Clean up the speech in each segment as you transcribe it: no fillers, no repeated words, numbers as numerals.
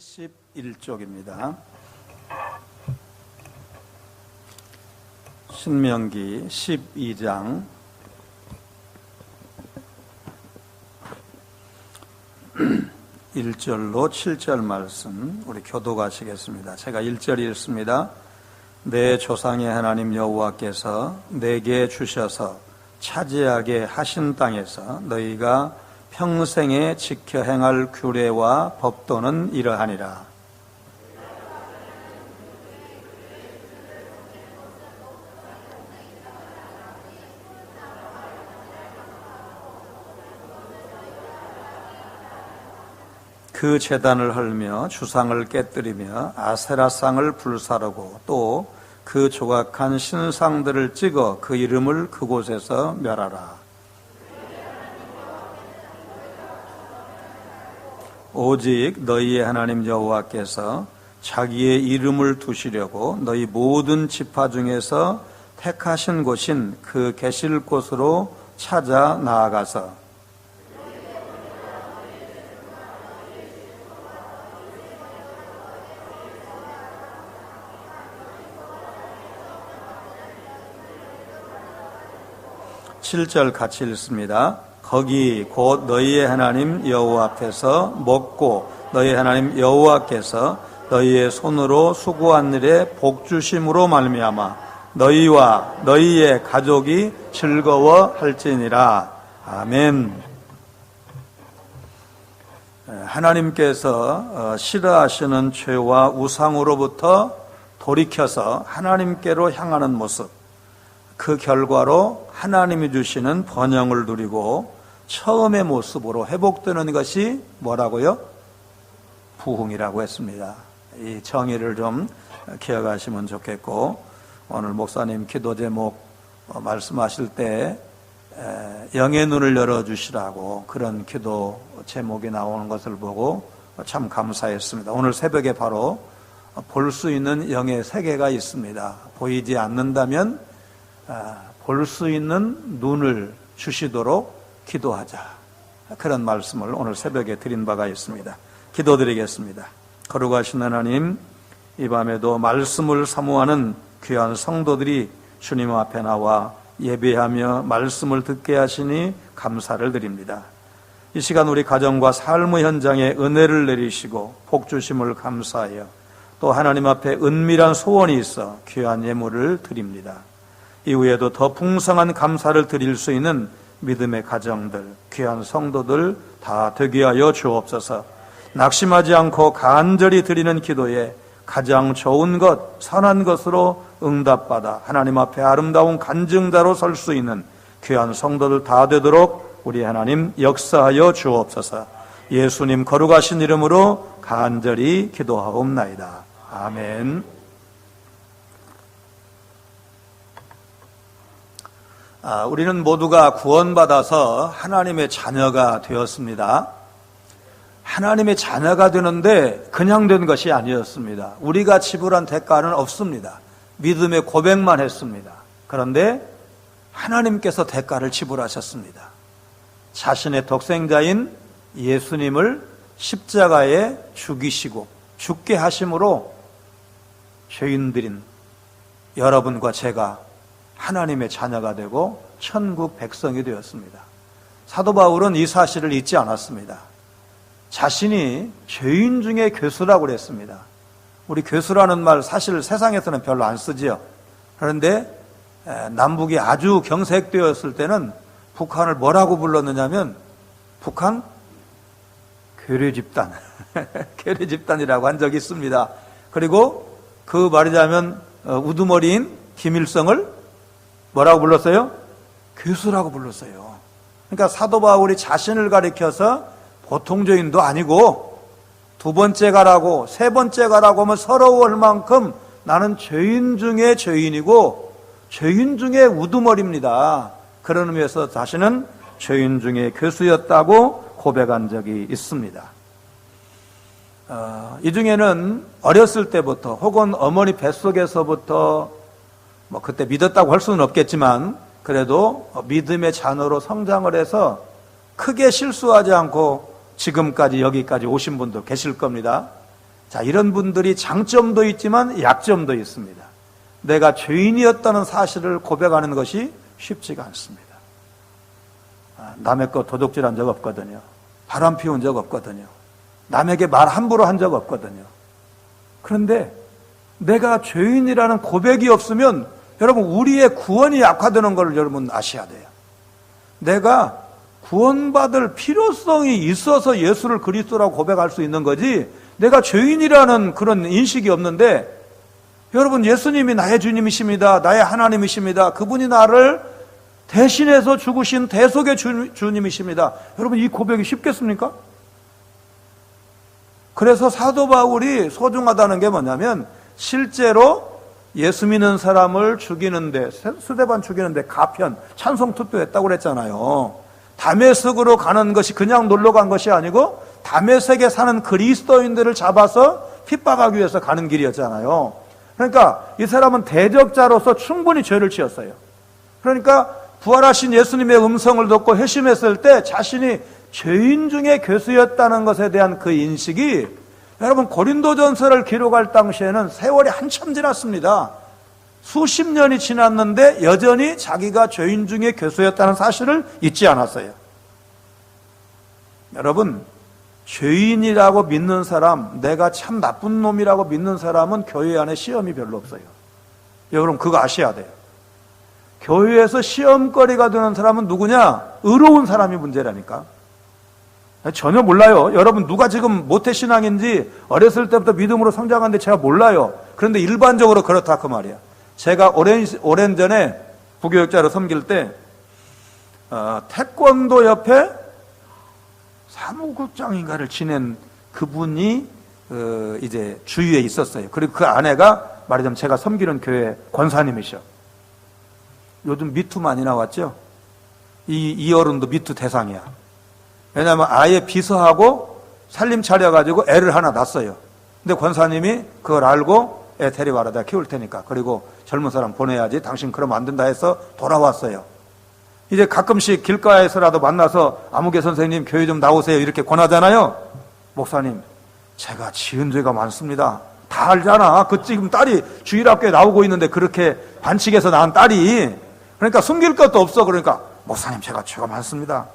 71쪽입니다. 신명기 12장 1절로 7절 말씀 우리 교독하시겠습니다. 제가 1절 읽습니다. 내 조상의 하나님 여호와께서 내게 주셔서 차지하게 하신 땅에서 너희가 평생에 지켜 행할 규례와 법도는 이러하니라. 그 제단을 헐며 주상을 깨뜨리며 아세라상을 불사르고 또 그 조각한 신상들을 찍어 그 이름을 그곳에서 멸하라. 오직 너희의 하나님 여호와께서 자기의 이름을 두시려고 너희 모든 지파 중에서 택하신 곳인 그 계실 곳으로 찾아 나아가서 7절 같이 읽습니다. 거기 곧 너희의 하나님 여호와 앞에서 먹고 너희의 하나님 여호와께서 너희의 손으로 수고한 일에 복 주심으로 말미암아 너희와 너희의 가족이 즐거워할지니라. 아멘. 하나님께서 싫어하시는 죄와 우상으로부터 돌이켜서 하나님께로 향하는 모습, 그 결과로 하나님이 주시는 번영을 누리고 처음의 모습으로 회복되는 것이 뭐라고요? 부흥이라고 했습니다. 이 정의를 좀 기억하시면 좋겠고, 오늘 목사님 기도 제목 말씀하실 때 영의 눈을 열어주시라고 그런 기도 제목이 나오는 것을 보고 참 감사했습니다. 오늘 새벽에 바로 볼 수 있는 영의 세계가 있습니다. 보이지 않는다면 볼 수 있는 눈을 주시도록 기도하자. 그런 말씀을 오늘 새벽에 드린 바가 있습니다. 기도드리겠습니다. 거룩하신 하나님, 이 밤에도 말씀을 사모하는 귀한 성도들이 주님 앞에 나와 예배하며 말씀을 듣게 하시니 감사를 드립니다. 이 시간 우리 가정과 삶의 현장에 은혜를 내리시고 복 주심을 감사하여 또 하나님 앞에 은밀한 소원이 있어 귀한 예물을 드립니다. 이후에도 더 풍성한 감사를 드릴 수 있는 믿음의 가정들, 귀한 성도들 다 되게 하여 주옵소서. 낙심하지 않고 간절히 드리는 기도에 가장 좋은 것, 선한 것으로 응답받아 하나님 앞에 아름다운 간증자로 설 수 있는 귀한 성도들 다 되도록 우리 하나님 역사하여 주옵소서. 예수님 거룩하신 이름으로 간절히 기도하옵나이다. 아멘. 우리는 모두가 구원받아서 하나님의 자녀가 되었습니다. 하나님의 자녀가 되는데 그냥 된 것이 아니었습니다. 우리가 지불한 대가는 없습니다. 믿음의 고백만 했습니다. 그런데 하나님께서 대가를 지불하셨습니다. 자신의 독생자인 예수님을 십자가에 죽이시고 죽게 하심으로 죄인들인 여러분과 제가 하나님의 자녀가 되고 천국 백성이 되었습니다. 사도 바울은 이 사실을 잊지 않았습니다. 자신이 죄인 중에 괴수라고 그랬습니다. 우리 괴수라는 말 사실 세상에서는 별로 안 쓰지요. 그런데 남북이 아주 경색되었을 때는 북한을 뭐라고 불렀느냐면 북한 괴뢰집단 괴뢰집단이라고 한 적이 있습니다. 그리고 그 말이자면 우두머리인 김일성을 뭐라고 불렀어요? 괴수라고 불렀어요. 그러니까 사도 바울이 자신을 가리켜서 보통 죄인도 아니고 두 번째 가라고 세 번째 가라고 하면 서러워할 만큼 나는 죄인 중에 죄인이고 죄인 중에 우두머리입니다. 그런 의미에서 자신은 죄인 중에 괴수였다고 고백한 적이 있습니다. 이 중에는 어렸을 때부터 혹은 어머니 뱃속에서부터 그때 믿었다고 할 수는 없겠지만 그래도 믿음의 자녀로 성장을 해서 크게 실수하지 않고 지금까지 여기까지 오신 분도 계실 겁니다. 자, 이런 분들이 장점도 있지만 약점도 있습니다. 내가 죄인이었다는 사실을 고백하는 것이 쉽지가 않습니다. 남의 거 도둑질한 적 없거든요. 바람 피운 적 없거든요. 남에게 말 함부로 한 적 없거든요. 그런데 내가 죄인이라는 고백이 없으면 여러분 우리의 구원이 약화되는 걸 여러분 아셔야 돼요. 내가 구원받을 필요성이 있어서 예수를 그리스도라고 고백할 수 있는 거지 내가 죄인이라는 그런 인식이 없는데 여러분 예수님이 나의 주님이십니다. 나의 하나님이십니다. 그분이 나를 대신해서 죽으신 대속의 주님이십니다. 여러분 이 고백이 쉽겠습니까? 그래서 사도 바울이 소중하다는 게 뭐냐면 실제로 예수 믿는 사람을 죽이는데 스데반 죽이는데 가편 찬송 투표했다고 그랬잖아요. 다메섹으로 가는 것이 그냥 놀러 간 것이 아니고 다메섹에 사는 그리스도인들을 잡아서 핍박하기 위해서 가는 길이었잖아요. 그러니까 이 사람은 대적자로서 충분히 죄를 지었어요. 그러니까 부활하신 예수님의 음성을 듣고 회심했을 때 자신이 죄인 중에 괴수였다는 것에 대한 그 인식이 여러분 고린도전서를 기록할 당시에는 세월이 한참 지났습니다. 수십 년이 지났는데 여전히 자기가 죄인 중에 괴수였다는 사실을 잊지 않았어요. 여러분 죄인이라고 믿는 사람, 내가 참 나쁜 놈이라고 믿는 사람은 교회 안에 시험이 별로 없어요. 여러분 그거 아셔야 돼요. 교회에서 시험거리가 되는 사람은 누구냐? 의로운 사람이 문제라니까. 전혀 몰라요. 여러분 누가 지금 모태신앙인지 어렸을 때부터 믿음으로 성장하는데 제가 몰라요. 그런데 일반적으로 그렇다 그 말이야. 제가 오랜 전에 부교육자로 섬길 때 태권도 옆에 사무국장인가를 지낸 그분이 이제 주위에 있었어요. 그리고 그 아내가 말하자면 제가 섬기는 교회 권사님이셔. 요즘 미투 많이 나왔죠? 이 어른도 미투 대상이야. 왜냐하면 아예 비서하고 살림 차려가지고 애를 하나 낳았어요. 근데 권사님이 그걸 알고 애 데려와라 내가 키울 테니까 그리고 젊은 사람 보내야지 당신 그러면 안 된다 해서 돌아왔어요. 이제 가끔씩 길가에서라도 만나서 아무개 선생님 교회 좀 나오세요 이렇게 권하잖아요. 목사님 제가 지은 죄가 많습니다. 다 알잖아. 그 지금 딸이 주일학교에 나오고 있는데 그렇게 반칙해서 낳은 딸이 그러니까 숨길 것도 없어. 그러니까 목사님 제가 죄가 많습니다.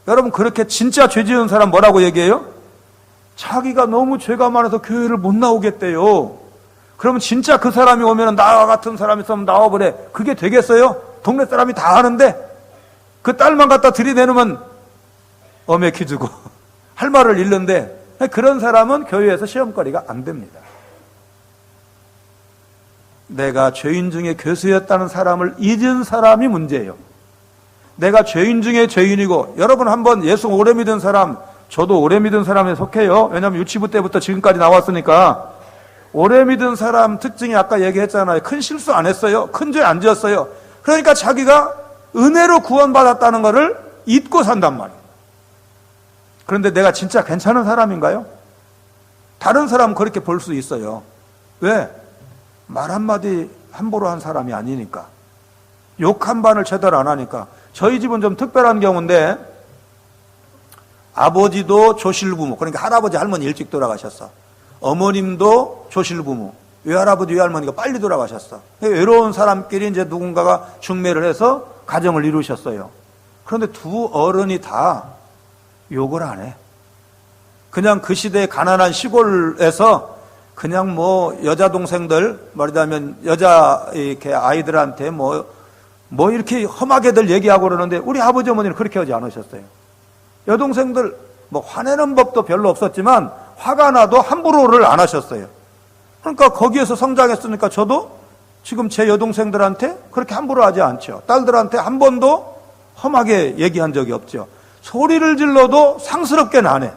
여러분 그렇게 진짜 죄 지은 사람 뭐라고 얘기해요? 자기가 너무 죄가 많아서 교회를 못 나오겠대요. 그러면 진짜 그 사람이 오면 나와 같은 사람이 있으면 나와보래. 그게 되겠어요? 동네 사람이 다 아는데 그 딸만 갖다 들이대놓으면 어메키 주고 할 말을 잃는데 그런 사람은 교회에서 시험거리가 안 됩니다. 내가 죄인 중에 괴수였다는 사람을 잊은 사람이 문제예요. 내가 죄인 중에 죄인이고 여러분 한번 예수 오래 믿은 사람 저도 오래 믿은 사람에 속해요. 왜냐하면 유치부 때부터 지금까지 나왔으니까 오래 믿은 사람 특징이 아까 얘기했잖아요. 큰 실수 안 했어요. 큰 죄 안 지었어요. 그러니까 자기가 은혜로 구원받았다는 것을 잊고 산단 말이에요. 그런데 내가 진짜 괜찮은 사람인가요? 다른 사람은 그렇게 볼 수 있어요. 왜? 말 한마디 함부로 한 사람이 아니니까. 욕 한 반을 제대로 안 하니까. 저희 집은 좀 특별한 경우인데 아버지도 조실부모, 그러니까 할아버지 할머니 일찍 돌아가셨어. 어머님도 조실부모, 외할아버지 외할머니가 빨리 돌아가셨어. 외로운 사람끼리 이제 누군가가 중매를 해서 가정을 이루셨어요. 그런데 두 어른이 다 욕을 안 해. 그냥 그 시대의 가난한 시골에서 그냥 뭐 여자 동생들 말하자면 여자 이렇게 아이들한테 뭐 이렇게 험하게들 얘기하고 그러는데 우리 아버지 어머니는 그렇게 하지 않으셨어요. 여동생들 뭐 화내는 법도 별로 없었지만 화가 나도 함부로를 안 하셨어요. 그러니까 거기에서 성장했으니까 저도 지금 제 여동생들한테 그렇게 함부로 하지 않죠. 딸들한테 한 번도 험하게 얘기한 적이 없죠. 소리를 질러도 상스럽게는 안 해.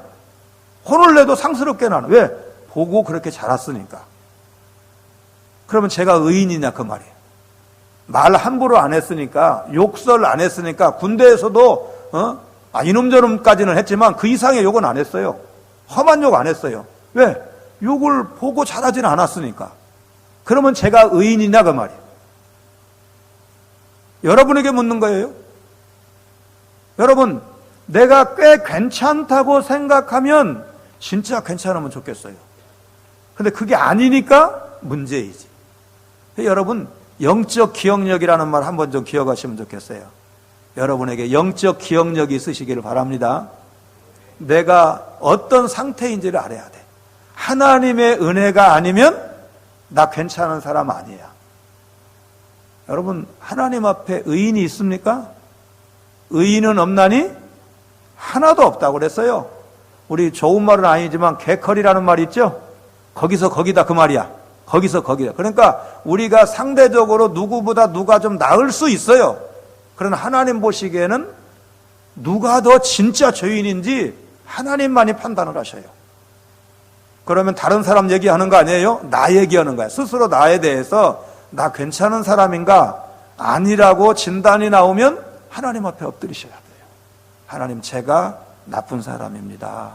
혼을 내도 상스럽게는 안 해. 왜? 보고 그렇게 자랐으니까. 그러면 제가 의인이냐 그 말이에요. 말 함부로 안 했으니까, 욕설 안 했으니까, 군대에서도 이놈 저놈까지는 했지만 그 이상의 욕은 안 했어요. 험한 욕 안 했어요. 왜? 욕을 보고 자라지는 않았으니까. 그러면 제가 의인이냐 그 말이에요. 여러분에게 묻는 거예요. 여러분, 내가 꽤 괜찮다고 생각하면 진짜 괜찮으면 좋겠어요. 근데 그게 아니니까 문제이지. 여러분, 영적 기억력이라는 말 한번 좀 기억하시면 좋겠어요. 여러분에게 영적 기억력이 있으시기를 바랍니다. 내가 어떤 상태인지를 알아야 돼. 하나님의 은혜가 아니면 나 괜찮은 사람 아니야. 여러분, 하나님 앞에 의인이 있습니까? 의인은 없나니? 하나도 없다고 그랬어요. 우리 좋은 말은 아니지만 개컬이라는 말이 있죠? 거기서 거기다 그 말이야. 거기서 거기다. 그러니까 우리가 상대적으로 누구보다 누가 좀 나을 수 있어요. 그러나 하나님 보시기에는 누가 더 진짜 죄인인지 하나님만이 판단을 하셔요. 그러면 다른 사람 얘기하는 거 아니에요? 나 얘기하는 거야. 스스로 나에 대해서 나 괜찮은 사람인가 아니라고 진단이 나오면 하나님 앞에 엎드리셔야 돼요. 하나님, 제가 나쁜 사람입니다.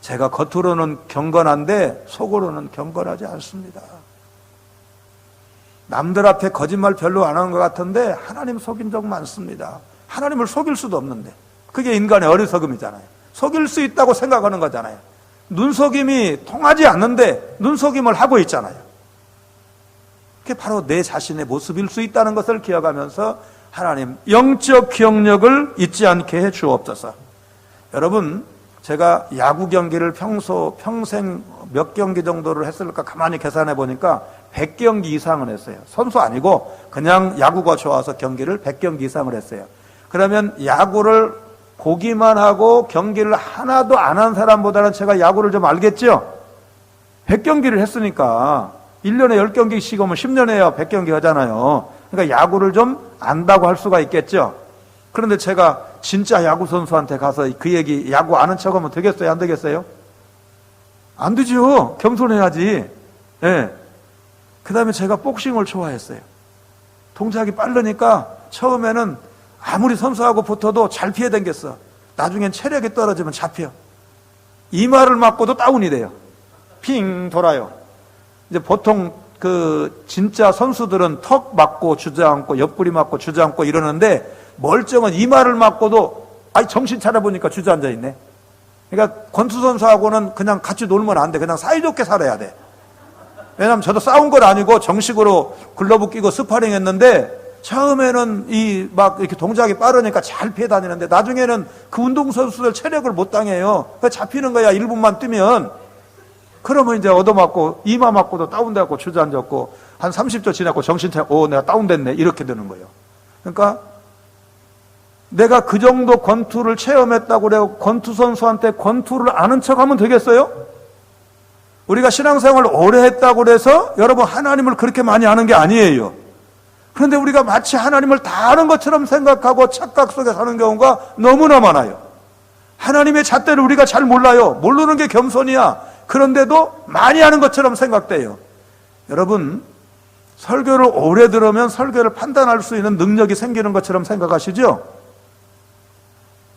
제가 겉으로는 경건한데 속으로는 경건하지 않습니다. 남들 앞에 거짓말 별로 안 하는 것 같은데 하나님 속인 적 많습니다. 하나님을 속일 수도 없는데 그게 인간의 어리석음이잖아요. 속일 수 있다고 생각하는 거잖아요. 눈속임이 통하지 않는데 눈속임을 하고 있잖아요. 그게 바로 내 자신의 모습일 수 있다는 것을 기억하면서 하나님, 영적 기억력을 잊지 않게 해 주옵소서. 여러분, 제가 야구 경기를 평생 몇 경기 정도를 했을까 가만히 계산해 보니까 100경기 이상은 했어요. 선수 아니고 그냥 야구가 좋아서 경기를 100경기 이상을 했어요. 그러면 야구를 보기만 하고 경기를 하나도 안 한 사람보다는 제가 야구를 좀 알겠죠? 100경기를 했으니까 1년에 10경기씩 오면 10년에야 100경기 하잖아요. 그러니까 야구를 좀 안다고 할 수가 있겠죠? 그런데 제가 진짜 야구 선수한테 가서 그 얘기, 야구 아는 척 하면 되겠어요? 안 되겠어요? 안 되죠. 겸손해야지. 예. 그 다음에 제가 복싱을 좋아했어요. 동작이 빠르니까 처음에는 아무리 선수하고 붙어도 잘 피해 댕겼어. 나중엔 체력이 떨어지면 잡혀. 이마를 맞고도 다운이 돼요. 핑 돌아요. 이제 보통 진짜 선수들은 턱 맞고 주저앉고 옆구리 맞고 주저앉고 이러는데 멀쩡한 이마를 맞고도 정신 차려보니까 주저앉아 있네. 그러니까 권투 선수하고는 그냥 같이 놀면 안 돼. 그냥 사이좋게 살아야 돼. 왜냐면 저도 싸운 건 아니고 정식으로 글러브 끼고 스파링 했는데 처음에는 이렇게 동작이 빠르니까 잘 피해 다니는데 나중에는 그 운동선수들 체력을 못 당해요. 잡히는 거야. 1분만 뛰면. 그러면 이제 얻어맞고 이마 맞고도 다운돼갖고 주저앉았고 한 30초 지나고 정신 차리고 내가 다운됐네 이렇게 되는 거예요. 그러니까 내가 그 정도 권투를 체험했다고 그래요. 권투 선수한테 권투를 아는 척하면 되겠어요? 우리가 신앙생활을 오래 했다고 그래서 여러분 하나님을 그렇게 많이 아는 게 아니에요. 그런데 우리가 마치 하나님을 다 아는 것처럼 생각하고 착각 속에 사는 경우가 너무나 많아요. 하나님의 잣대를 우리가 잘 몰라요. 모르는 게 겸손이야. 그런데도 많이 아는 것처럼 생각돼요. 여러분, 설교를 오래 들으면 설교를 판단할 수 있는 능력이 생기는 것처럼 생각하시죠?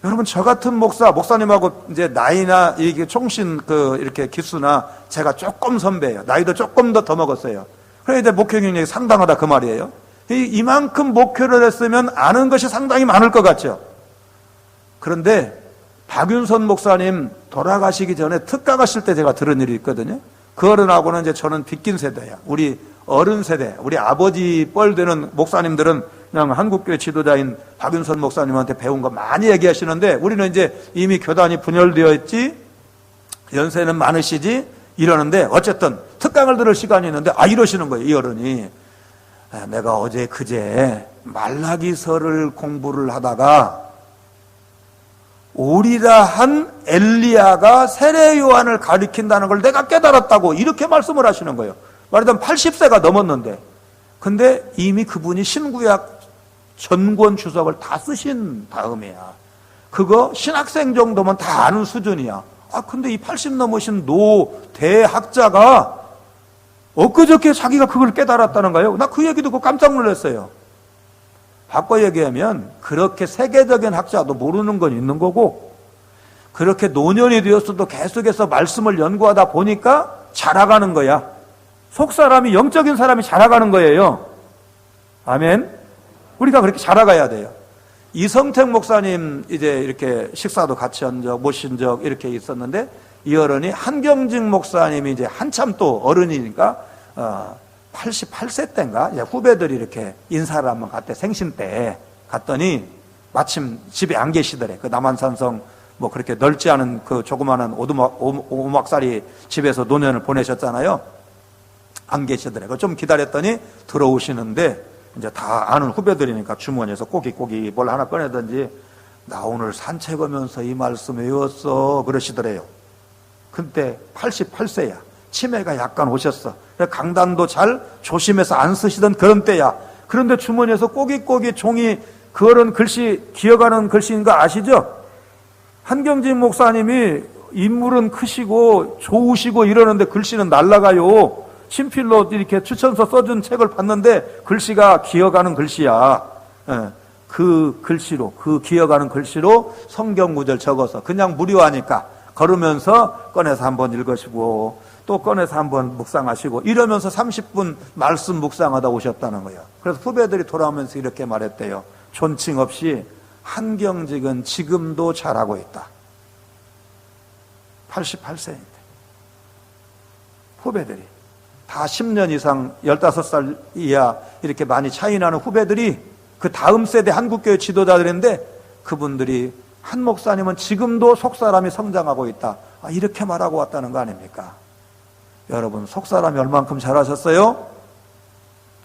여러분, 저 같은 목사님하고 이제 나이나 이게 총신 이렇게 기수나 제가 조금 선배예요. 나이도 조금 더 먹었어요. 그래 이제 목회 경력이 상당하다 그 말이에요. 이만큼 목회를 했으면 아는 것이 상당히 많을 것 같죠. 그런데 박윤선 목사님 돌아가시기 전에 특가 가실 때 제가 들은 일이 있거든요. 그 어른하고는 이제 저는 빗긴 세대야. 우리 어른 세대, 우리 아버지 뻘 되는 목사님들은 그냥 한국교회 지도자인 박윤선 목사님한테 배운 거 많이 얘기하시는데 우리는 이제 이미 교단이 분열되어 있지, 연세는 많으시지 이러는데 어쨌든 특강을 들을 시간이 있는데 이러시는 거예요. 이 어른이. 내가 어제 그제 말라기서를 공부를 하다가 오리라 한 엘리야가 세례 요한을 가리킨다는 걸 내가 깨달았다고 이렇게 말씀을 하시는 거예요. 말하자면 80세가 넘었는데 근데 이미 그분이 신구약 전권 주석을 다 쓰신 다음이야. 그거 신학생 정도면 다 아는 수준이야. 근데 이 80 넘으신 대학자가 엊그저께 자기가 그걸 깨달았다는 거예요. 나 그 얘기 듣고 깜짝 놀랐어요. 바꿔 얘기하면 그렇게 세계적인 학자도 모르는 건 있는 거고 그렇게 노년이 되었어도 계속해서 말씀을 연구하다 보니까 자라가는 거야. 속사람이, 영적인 사람이 자라가는 거예요. 아멘. 우리가 그렇게 자라가야 돼요. 이성택 목사님 이제 이렇게 식사도 같이 한 적, 모신 적 이렇게 있었는데 이 어른이 한경직 목사님이 이제 한참 또 어른이니까 88세 때인가 이제 후배들이 이렇게 인사를 한번 갔대. 생신 때 갔더니 마침 집에 안 계시더래. 그 남한산성 뭐 그렇게 넓지 않은 그 조그마한 오막살이 집에서 노년을 보내셨잖아요. 안 계시더래. 좀 기다렸더니 들어오시는데 이제 다 아는 후배들이니까 주머니에서 꼬깃꼬깃 뭘 하나 꺼내든지 나 오늘 산책하면서 이 말씀 외웠어 그러시더래요. 근데 88세야. 치매가 약간 오셨어. 강단도 잘 조심해서 안 쓰시던 그런 때야. 그런데 주머니에서 꼬깃꼬깃 종이 그런 글씨 기억하는 글씨인 거 아시죠? 한경직 목사님이 인물은 크시고 좋으시고 이러는데 글씨는 날라가요. 친필로 이렇게 추천서 써준 책을 봤는데 글씨가 기억하는 글씨야. 그 글씨로, 그 기억하는 글씨로 성경 구절 적어서 그냥 무료하니까 걸으면서 꺼내서 한번 읽으시고 또 꺼내서 한번 묵상하시고 이러면서 30분 말씀 묵상하다 오셨다는 거예요. 그래서 후배들이 돌아오면서 이렇게 말했대요. 존칭 없이 한경직은 지금도 잘하고 있다. 88세인데 후배들이 다 10년 이상 15살 이하 이렇게 많이 차이 나는 후배들이 그 다음 세대 한국교회 지도자들인데 그분들이 한 목사님은 지금도 속사람이 성장하고 있다. 이렇게 말하고 왔다는 거 아닙니까? 여러분 속사람이 얼만큼 잘하셨어요?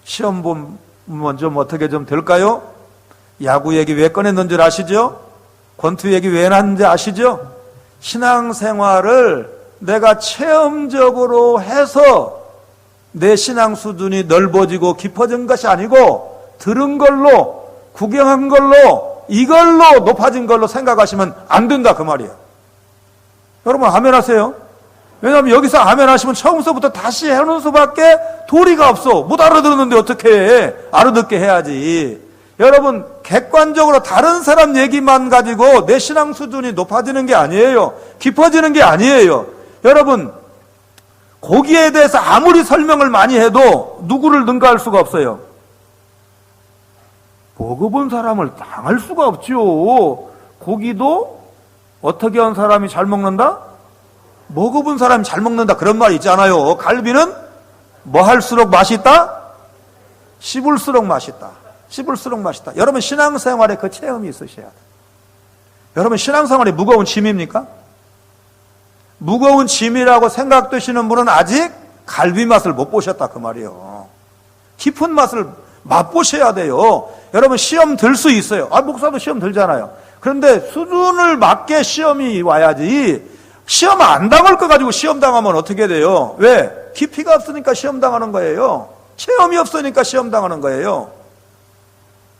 시험 보면 좀 어떻게 좀 될까요? 야구 얘기 왜 꺼냈는 줄 아시죠? 권투 얘기 왜 났는지 아시죠? 신앙생활을 내가 체험적으로 해서 내 신앙 수준이 넓어지고 깊어진 것이 아니고 들은 걸로 구경한 걸로 이걸로 높아진 걸로 생각하시면 안 된다 그 말이에요. 여러분 아멘 하세요. 왜냐하면 여기서 아멘 하시면 처음서부터 다시 해놓은 수밖에 도리가 없어. 못 알아들었는데 어떻게 해. 알아듣게 해야지. 여러분 객관적으로 다른 사람 얘기만 가지고 내 신앙 수준이 높아지는 게 아니에요. 깊어지는 게 아니에요. 여러분 고기에 대해서 아무리 설명을 많이 해도 누구를 능가할 수가 없어요. 먹어본 사람을 당할 수가 없죠. 고기도 어떻게 한 사람이 잘 먹는다? 먹어본 사람이 잘 먹는다 그런 말이 있잖아요. 갈비는 뭐 할수록 맛있다? 씹을수록 맛있다. 씹을수록 맛있다. 여러분 신앙생활에 그 체험이 있으셔야 돼요. 여러분 신앙생활이 무거운 짐입니까? 무거운 짐이라고 생각되시는 분은 아직 갈비 맛을 못 보셨다 그 말이에요. 깊은 맛을 맛보셔야 돼요. 여러분 시험 들 수 있어요. 목사도 시험 들잖아요. 그런데 수준을 맞게 시험이 와야지 시험 안 당할 거 가지고 시험 당하면 어떻게 돼요? 왜? 깊이가 없으니까 시험 당하는 거예요. 체험이 없으니까 시험 당하는 거예요.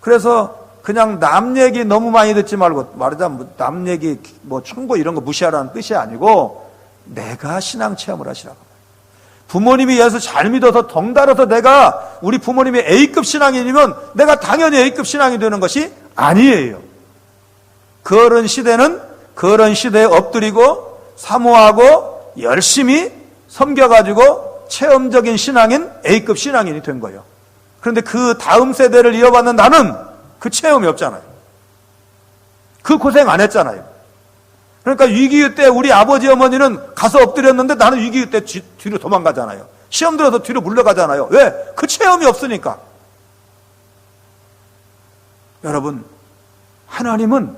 그래서 그냥 남 얘기 너무 많이 듣지 말고 말하자면 남 얘기 뭐 충고 이런 거 무시하라는 뜻이 아니고 내가 신앙 체험을 하시라고. 부모님이 예수 잘 믿어서 덩달아서 내가 우리 부모님이 A급 신앙인이면 내가 당연히 A급 신앙이 되는 것이 아니에요. 그런 시대는 그런 시대에 엎드리고 사모하고 열심히 섬겨가지고 체험적인 신앙인 A급 신앙인이 된 거예요. 그런데 그 다음 세대를 이어받는 나는 그 체험이 없잖아요. 그 고생 안 했잖아요. 그러니까 위기의 때 우리 아버지 어머니는 가서 엎드렸는데 나는 위기의 때 뒤로 도망가잖아요. 시험 들어서 뒤로 물러가잖아요. 왜? 그 체험이 없으니까. 여러분 하나님은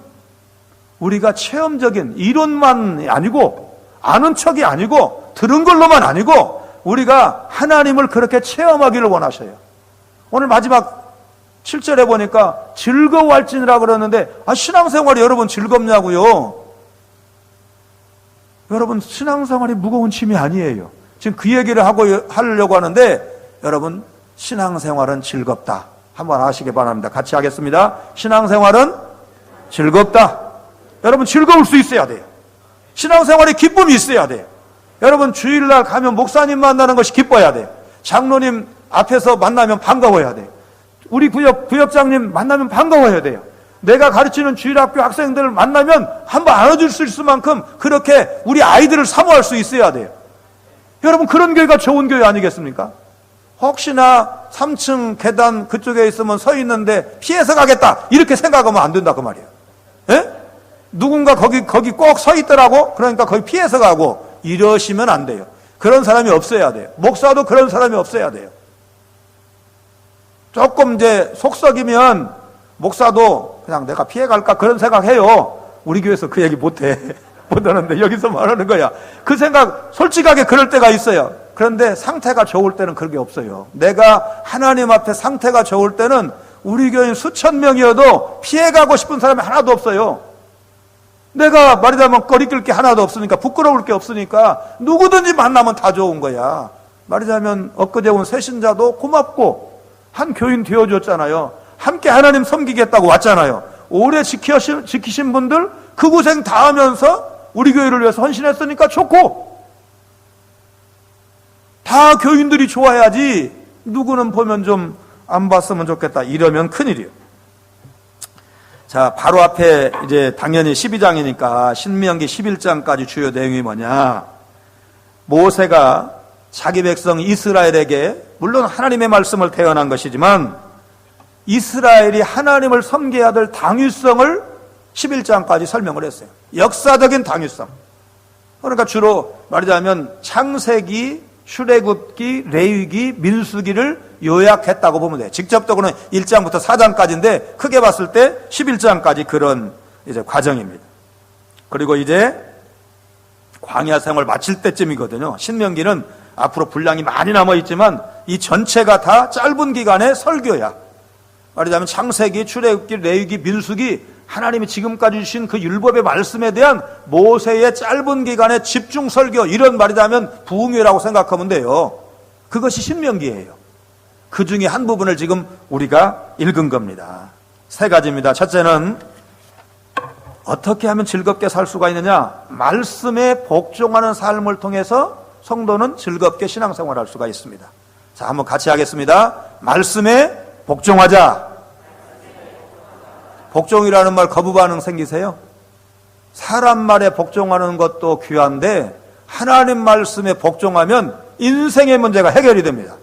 우리가 체험적인 이론만 아니고 아는 척이 아니고 들은 걸로만 아니고 우리가 하나님을 그렇게 체험하기를 원하셔요. 오늘 마지막 7절에 보니까 즐거워할지니라 그러는데 신앙생활이 여러분 즐겁냐고요? 여러분 신앙생활이 무거운 짐이 아니에요. 지금 그 얘기를 하려고 하는데 여러분 신앙생활은 즐겁다. 한번 아시기 바랍니다. 같이 하겠습니다. 신앙생활은 즐겁다. 여러분 즐거울 수 있어야 돼요. 신앙생활에 기쁨이 있어야 돼요. 여러분 주일날 가면 목사님 만나는 것이 기뻐야 돼요. 장로님 앞에서 만나면 반가워야 돼요. 우리 구역장님 만나면 반가워야 돼요. 내가 가르치는 주일학교 학생들을 만나면 한번 안아줄 수 있을 만큼 그렇게 우리 아이들을 사모할 수 있어야 돼요. 여러분 그런 교회가 좋은 교회 아니겠습니까? 혹시나 3층 계단 그쪽에 있으면 서 있는데 피해서 가겠다 이렇게 생각하면 안 된다 그 말이에요. 예? 누군가 거기 꼭 서 있더라고. 그러니까 거기 피해서 가고 이러시면 안 돼요. 그런 사람이 없어야 돼요. 목사도 그런 사람이 없어야 돼요. 조금 이제 속썩이면 목사도 그냥 내가 피해갈까 그런 생각해요. 우리 교회에서 그 얘기 못해. 못하는데 여기서 말하는 거야. 그 생각 솔직하게 그럴 때가 있어요. 그런데 상태가 좋을 때는 그런 게 없어요. 내가 하나님 앞에 상태가 좋을 때는 우리 교인 수천 명이어도 피해가고 싶은 사람이 하나도 없어요. 내가 말하자면 꺼리낄 게 하나도 없으니까, 부끄러울 게 없으니까 누구든지 만나면 다 좋은 거야. 말하자면 엊그제 온 새신자도 고맙고 한 교인 되어줬잖아요. 함께 하나님 섬기겠다고 왔잖아요. 오래 지키신 분들 그 고생 다 하면서 우리 교회를 위해서 헌신했으니까 좋고, 다 교인들이 좋아야지 누구는 보면 좀 안 봤으면 좋겠다 이러면 큰일이에요. 자, 바로 앞에 이제 당연히 12장이니까 신명기 11장까지 주요 내용이 뭐냐? 모세가 자기 백성 이스라엘에게 물론 하나님의 말씀을 태어난 것이지만 이스라엘이 하나님을 섬겨야 될 당위성을 11장까지 설명을 했어요. 역사적인 당위성. 그러니까 주로 말하자면 창세기, 출애굽기, 레위기, 민수기를 요약했다고 보면 돼요. 직접적으로는 1장부터 4장까지인데 크게 봤을 때 11장까지 그런 이제 과정입니다. 그리고 이제 광야 생활 마칠 때쯤이거든요. 신명기는 앞으로 분량이 많이 남아 있지만 이 전체가 다 짧은 기간의 설교야. 말하자면 창세기, 출애굽기, 레위기, 민수기, 하나님이 지금까지 주신 그 율법의 말씀에 대한 모세의 짧은 기간의 집중 설교, 이런 말이라면 부흥회라고 생각하면 돼요. 그것이 신명기예요. 그 중에 한 부분을 지금 우리가 읽은 겁니다. 세 가지입니다. 첫째는 어떻게 하면 즐겁게 살 수가 있느냐? 말씀에 복종하는 삶을 통해서 성도는 즐겁게 신앙생활할 수가 있습니다. 자, 한번 같이 하겠습니다. 말씀에 복종하자. 복종이라는 말 거부 반응 생기세요? 사람 말에 복종하는 것도 귀한데 하나님 말씀에 복종하면 인생의 문제가 해결이 됩니다.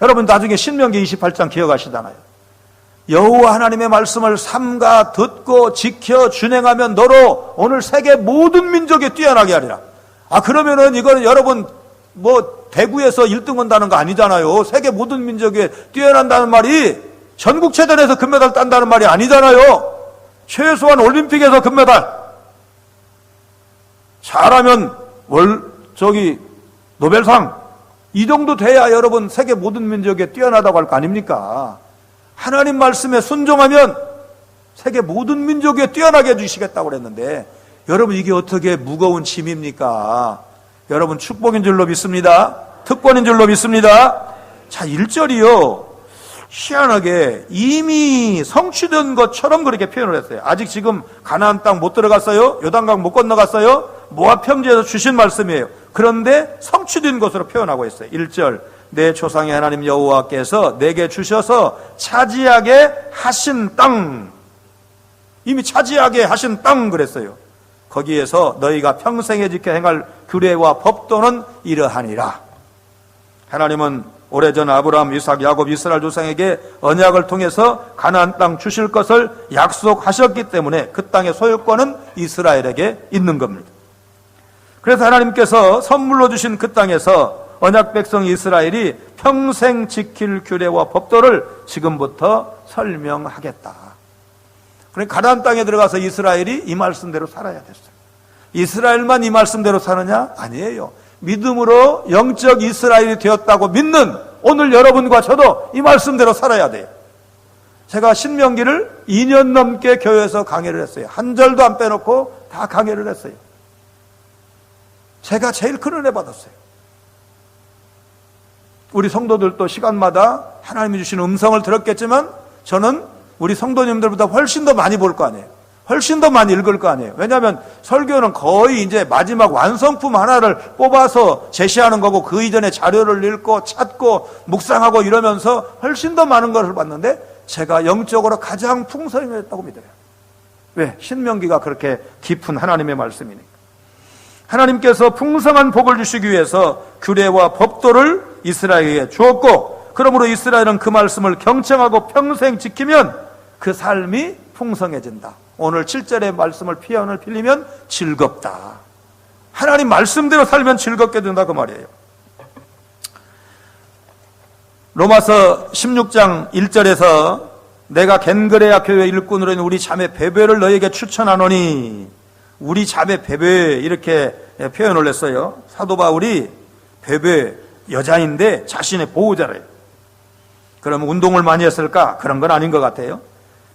여러분 나중에 신명기 28장 기억하시잖아요. 여호와 하나님의 말씀을 삼가 듣고 지켜 준행하면 너로 오늘 세계 모든 민족에 뛰어나게 하리라. 그러면은 이거는 여러분 뭐 대구에서 1등 한다는 거 아니잖아요. 세계 모든 민족에 뛰어난다는 말이 전국체전에서 금메달 딴다는 말이 아니잖아요. 최소한 올림픽에서 금메달. 잘하면 노벨상. 이 정도 돼야 여러분 세계 모든 민족에 뛰어나다고 할 거 아닙니까? 하나님 말씀에 순종하면 세계 모든 민족에 뛰어나게 해주시겠다고 그랬는데 여러분 이게 어떻게 무거운 짐입니까? 여러분 축복인 줄로 믿습니다. 특권인 줄로 믿습니다. 자, 1절이요. 희한하게 이미 성취된 것처럼 그렇게 표현을 했어요. 아직 지금 가나안 땅 못 들어갔어요. 요단강 못 건너갔어요. 모압 평지에서 주신 말씀이에요. 그런데 성취된 것으로 표현하고 있어요. 1절 내 조상의 하나님 여호와께서 내게 주셔서 차지하게 하신 땅, 이미 차지하게 하신 땅 그랬어요. 거기에서 너희가 평생에 지켜 행할 규례와 법도는 이러하니라. 하나님은 오래전 아브라함, 이삭, 야곱, 이스라엘 조상에게 언약을 통해서 가나안 땅 주실 것을 약속하셨기 때문에 그 땅의 소유권은 이스라엘에게 있는 겁니다. 그래서 하나님께서 선물로 주신 그 땅에서 언약 백성 이스라엘이 평생 지킬 규례와 법도를 지금부터 설명하겠다. 그러니까 가나안 땅에 들어가서 이스라엘이 이 말씀대로 살아야 됐어요. 이스라엘만 이 말씀대로 사느냐? 아니에요. 믿음으로 영적 이스라엘이 되었다고 믿는 오늘 여러분과 저도 이 말씀대로 살아야 돼요. 제가 신명기를 2년 넘게 교회에서 강해를 했어요. 한 절도 안 빼놓고 다 강해를 했어요. 제가 제일 큰 은혜 받았어요. 우리 성도들도 시간마다 하나님이 주신 음성을 들었겠지만 저는 우리 성도님들보다 훨씬 더 많이 볼 거 아니에요. 훨씬 더 많이 읽을 거 아니에요. 왜냐하면 설교는 거의 이제 마지막 완성품 하나를 뽑아서 제시하는 거고 그 이전에 자료를 읽고 찾고 묵상하고 이러면서 훨씬 더 많은 것을 봤는데 제가 영적으로 가장 풍성했다고 믿어요. 왜? 신명기가 그렇게 깊은 하나님의 말씀이니까. 하나님께서 풍성한 복을 주시기 위해서 규례와 법도를 이스라엘에게 주었고, 그러므로 이스라엘은 그 말씀을 경청하고 평생 지키면 그 삶이 풍성해진다. 오늘 7절의 말씀을 피언을 빌리면 즐겁다. 하나님 말씀대로 살면 즐겁게 된다 그 말이에요. 로마서 16장 1절에서 내가 겐그레아 교회 일꾼으로 있는 우리 자매 베베를 너에게 추천하노니, 우리 자매 베베 이렇게 표현을 했어요. 사도 바울이 베베 여자인데 자신의 보호자래요. 그러면 운동을 많이 했을까? 그런 건 아닌 것 같아요.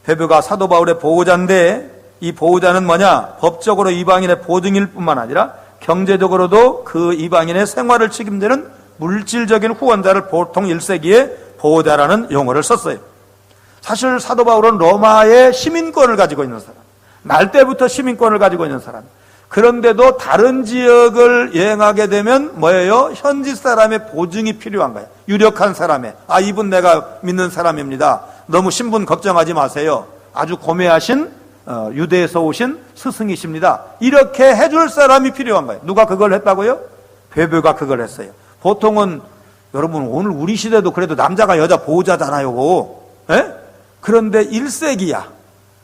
베베가 사도 바울의 보호자인데, 이 보호자는 뭐냐? 법적으로 이방인의 보증일 뿐만 아니라 경제적으로도 그 이방인의 생활을 책임지는 물질적인 후원자를 보통 1세기에 보호자라는 용어를 썼어요. 사실 사도 바울은 로마의 시민권을 가지고 있는 사람, 날 때부터 시민권을 가지고 있는 사람. 그런데도 다른 지역을 여행하게 되면 뭐예요? 현지 사람의 보증이 필요한 거예요. 유력한 사람의, 이분 내가 믿는 사람입니다. 너무 신분 걱정하지 마세요. 아주 고매하신 유대에서 오신 스승이십니다. 이렇게 해줄 사람이 필요한 거예요. 누가 그걸 했다고요? 베베가 그걸 했어요. 보통은 여러분 오늘 우리 시대도 그래도 남자가 여자 보호자잖아요. 에? 그런데 1세기야.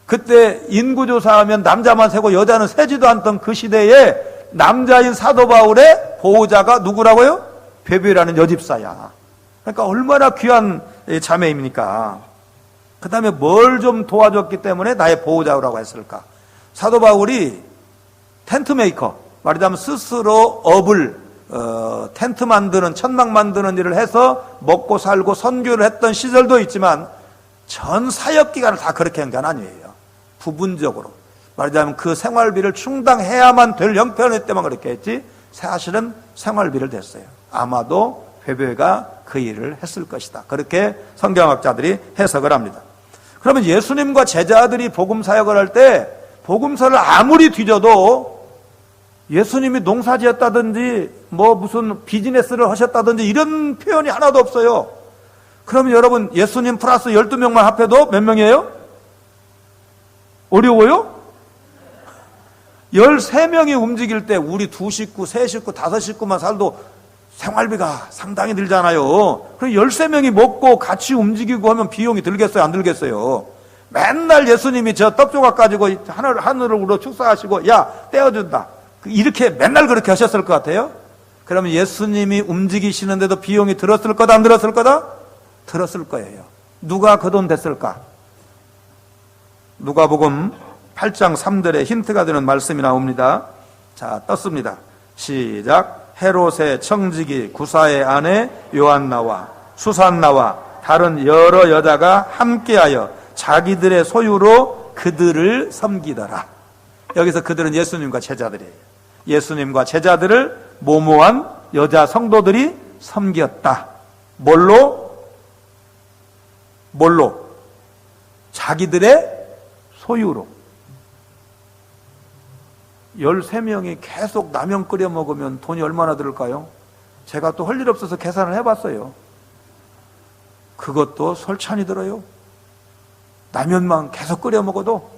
그때 인구조사하면 남자만 세고 여자는 세지도 않던 그 시대에 남자인 사도 바울의 보호자가 누구라고요? 베베라는 여집사야. 그러니까 얼마나 귀한 자매입니까? 그 다음에 뭘 좀 도와줬기 때문에 나의 보호자라고 했을까? 사도 바울이 텐트 메이커, 말하자면 스스로 업을 텐트 만드는, 천막 만드는 일을 해서 먹고 살고 선교를 했던 시절도 있지만 전 사역 기간을 다 그렇게 한 건 아니에요. 부분적으로 말하자면 그 생활비를 충당해야만 될 형편일 때만 그렇게 했지, 사실은 생활비를 냈어요. 아마도 베베가 그 일을 했을 것이다. 그렇게 성경학자들이 해석을 합니다. 그러면 예수님과 제자들이 복음 사역을 할 때 복음서를 아무리 뒤져도 예수님이 농사 지었다든지 무슨 비즈니스를 하셨다든지 이런 표현이 하나도 없어요. 그러면 여러분 예수님 플러스 12명만 합해도 몇 명이에요? 어려워요? 13명이 움직일 때 우리 2식구, 3식구, 5식구만 살도 생활비가 상당히 들잖아요. 그럼 13명이 먹고 같이 움직이고 하면 비용이 들겠어요? 안 들겠어요? 맨날 예수님이 저 떡조각 가지고 하늘으로 축사하시고 야 떼어준다, 이렇게 맨날 그렇게 하셨을 것 같아요? 그러면 예수님이 움직이시는데도 비용이 들었을 거다 안 들었을 거다? 들었을 거예요. 누가 그 돈 댔을까? 누가복음 8장 3절에 힌트가 되는 말씀이 나옵니다. 자, 떴습니다. 시작. 헤롯의 청지기 구사의 아내 요한나와 수산나와 다른 여러 여자가 함께하여 자기들의 소유로 그들을 섬기더라. 여기서 그들은 예수님과 제자들이에요. 예수님과 제자들을 모모한 여자 성도들이 섬겼다. 뭘로? 자기들의 소유로. 13명이 계속 라면 끓여 먹으면 돈이 얼마나 들을까요? 제가 또 할 일 없어서 계산을 해봤어요. 그것도 설찬이 들어요. 라면만 계속 끓여 먹어도.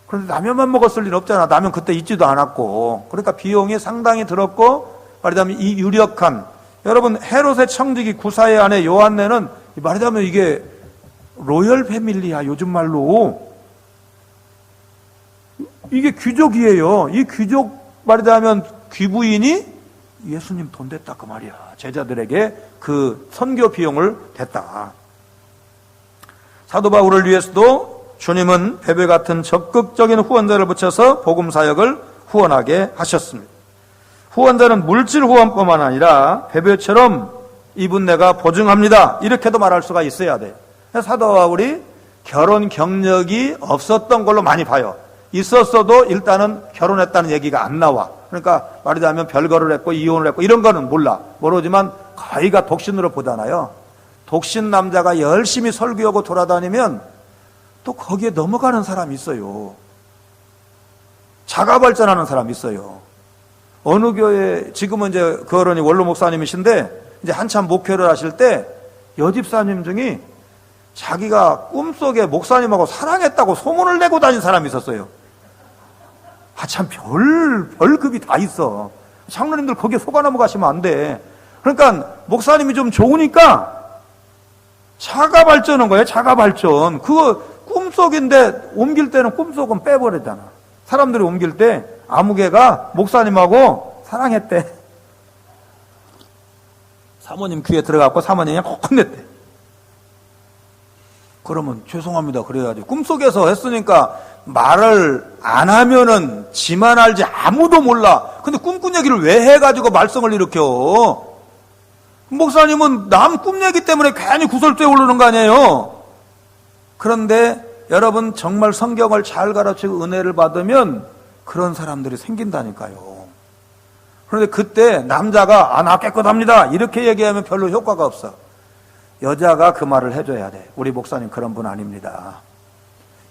그런데 라면만 먹었을 일 없잖아. 라면 그때 있지도 않았고. 그러니까 비용이 상당히 들었고, 말하자면 이 유력한, 여러분 헤롯의 청지기 구사의 아내 요한네는 말하자면 이게 로열 패밀리야, 요즘 말로. 이게 귀족이에요. 이 귀족 말하자면 귀부인이 예수님 돈 댔다 그 말이야. 제자들에게 그 선교 비용을 댔다. 사도 바울을 위해서도 주님은 베베 같은 적극적인 후원자를 붙여서 복음 사역을 후원하게 하셨습니다. 후원자는 물질 후원뿐만 아니라 베베처럼 이분 내가 보증합니다, 이렇게도 말할 수가 있어야 돼요. 사도 바울이 결혼 경력이 없었던 걸로 많이 봐요. 있었어도 일단은 결혼했다는 얘기가 안 나와. 그러니까 말하자면 별거를 했고 이혼을 했고 이런 거는 모르지만 거의가 독신으로 보잖아요. 독신 남자가 열심히 설교하고 돌아다니면 또 거기에 넘어가는 사람이 있어요. 자가 발전하는 사람이 있어요. 어느 교회, 지금은 이제 그 어른이 원로 목사님이신데 이제 한참 목회를 하실 때 여집사님 중에 자기가 꿈속에 목사님하고 사랑했다고 소문을 내고 다닌 사람이 있었어요. 참 별급이 다 있어. 장로님들 거기에 속아 넘어가시면 안 돼. 그러니까 목사님이 좀 좋으니까 자가 발전한 거예요. 자가 발전. 그거 꿈속인데 옮길 때는 꿈속은 빼버리잖아. 사람들이 옮길 때 아무개가 목사님하고 사랑했대. 사모님 귀에 들어갔고 사모님이 혼냈대. 그러면 죄송합니다 그래야지. 꿈속에서 했으니까 말을 안 하면은 지만 알지 아무도 몰라. 근데 꿈꾼 얘기를 왜 해가지고 말썽을 일으켜? 목사님은 남 꿈 얘기 때문에 괜히 구설수에 오르는 거 아니에요. 그런데 여러분 정말 성경을 잘 가르치고 은혜를 받으면 그런 사람들이 생긴다니까요. 그런데 그때 남자가 나 깨끗합니다 이렇게 얘기하면 별로 효과가 없어. 여자가 그 말을 해줘야 돼. 우리 목사님 그런 분 아닙니다.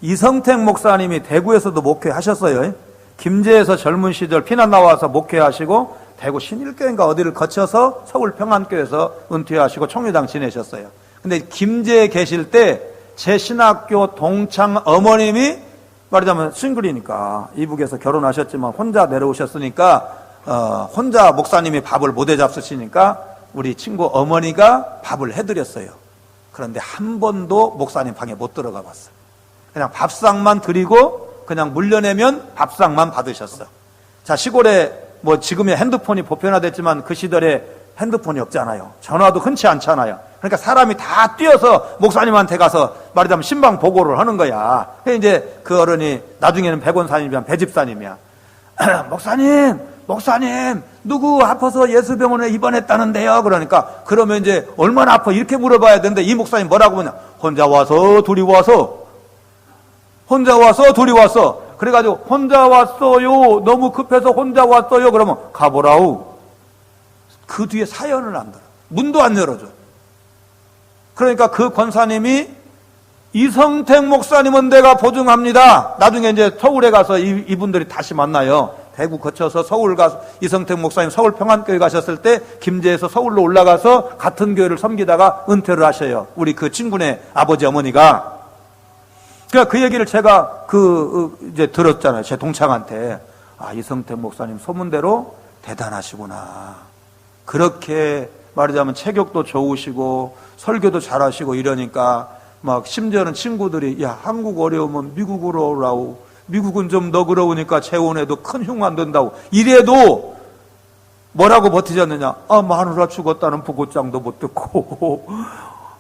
이성택 목사님이 대구에서도 목회하셨어요. 김제에서 젊은 시절 피난 나와서 목회하시고 대구 신일교인가 어디를 거쳐서 서울 평안교에서 은퇴하시고 총회장 지내셨어요. 근데 김제에 계실 때 제 신학교 동창 어머님이 말하자면 싱글이니까 이북에서 결혼하셨지만 혼자 내려오셨으니까 혼자 목사님이 밥을 못 해잡수시니까 우리 친구 어머니가 밥을 해드렸어요. 그런데 한 번도 목사님 방에 못 들어가 봤어요. 그냥 밥상만 드리고 그냥 물려내면 밥상만 받으셨어. 자, 시골에 뭐 지금의 핸드폰이 보편화됐지만 그 시절에 핸드폰이 없잖아요. 전화도 흔치 않잖아요. 그러니까 사람이 다 뛰어서 목사님한테 가서 말하자면 신방 보고를 하는 거야. 그래서 이제 그 어른이 나중에는 백원사님이야, 배집사님이야. 목사님, 누구 아파서 예수병원에 입원했다는데요. 그러니까 그러면 이제 얼마나 아파 이렇게 물어봐야 되는데 이 목사님 뭐라고 하냐? 혼자 와서 둘이 와서. 그래가지고 혼자 왔어요. 너무 급해서 혼자 왔어요. 그러면 가보라우. 그 뒤에 사연을 안 들어. 문도 안 열어줘. 그러니까 그 권사님이 이성택 목사님은 내가 보증합니다. 나중에 이제 서울에 가서 이분들이 다시 만나요. 대구 거쳐서 서울 가서 이성택 목사님 서울 평안교회 가셨을 때 김제에서 서울로 올라가서 같은 교회를 섬기다가 은퇴를 하셔요. 우리 그 친구네 아버지 어머니가. 그러니까 그 얘기를 제가 이제 들었잖아요. 제 동창한테. 이성택 목사님 소문대로 대단하시구나. 그렇게 말하자면 체격도 좋으시고 설교도 잘하시고 이러니까 막 심지어는 친구들이 야 한국 어려우면 미국으로 오라고. 미국은 좀 너그러우니까 재혼해도 큰 흉 안 된다고. 이래도 뭐라고 버티셨느냐? 마누라 죽었다는 부고장도 못 듣고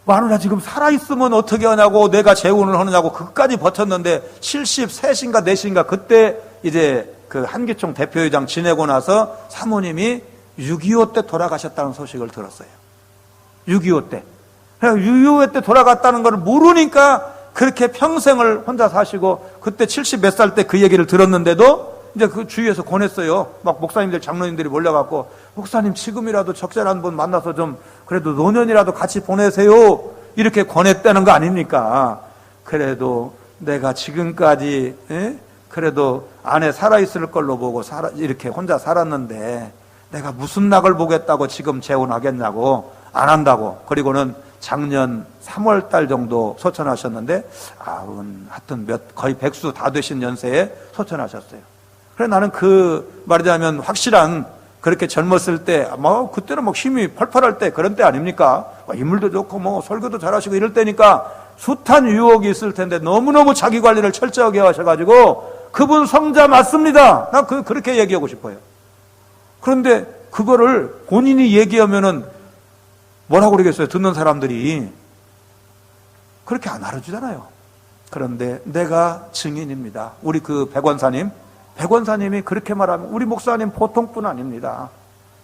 마누라 지금 살아있으면 어떻게 하냐고 내가 재혼을 하느냐고 그까지 버텼는데 73인가 4인가 그때 이제 그 한기총 대표회장 지내고 나서 사모님이 6.25 때 돌아가셨다는 소식을 들었어요. 6.25 때. 6.25 때 돌아갔다는 걸 모르니까 그렇게 평생을 혼자 사시고 그때 70 몇 살 때 그 얘기를 들었는데도 이제 그 주위에서 권했어요. 막 목사님들 장로님들이 몰려갖고 목사님 지금이라도 적절한 분 만나서 좀 그래도 노년이라도 같이 보내세요. 이렇게 권했다는 거 아닙니까? 그래도 내가 지금까지 그래도 아내 살아있을 걸로 보고 이렇게 혼자 살았는데 내가 무슨 낙을 보겠다고 지금 재혼하겠냐고 안 한다고. 그리고는 작년 3월 달 정도 소천하셨는데 하여튼 거의 백수 다 되신 연세에 소천하셨어요. 그래 나는 말하자면 확실한 그렇게 젊었을 때 그때는 막 힘이 펄펄할 때 그런 때 아닙니까? 인물도 좋고 설교도 잘하시고 이럴 때니까 숱한 유혹이 있을 텐데 너무너무 자기 관리를 철저하게 하셔가지고 그분 성자 맞습니다. 난 그렇게 얘기하고 싶어요. 그런데 그거를 본인이 얘기하면은 뭐라고 그러겠어요? 듣는 사람들이 그렇게 안 알아주잖아요. 그런데 내가 증인입니다. 우리 그 백원사님이 그렇게 말하면 우리 목사님 보통뿐 아닙니다.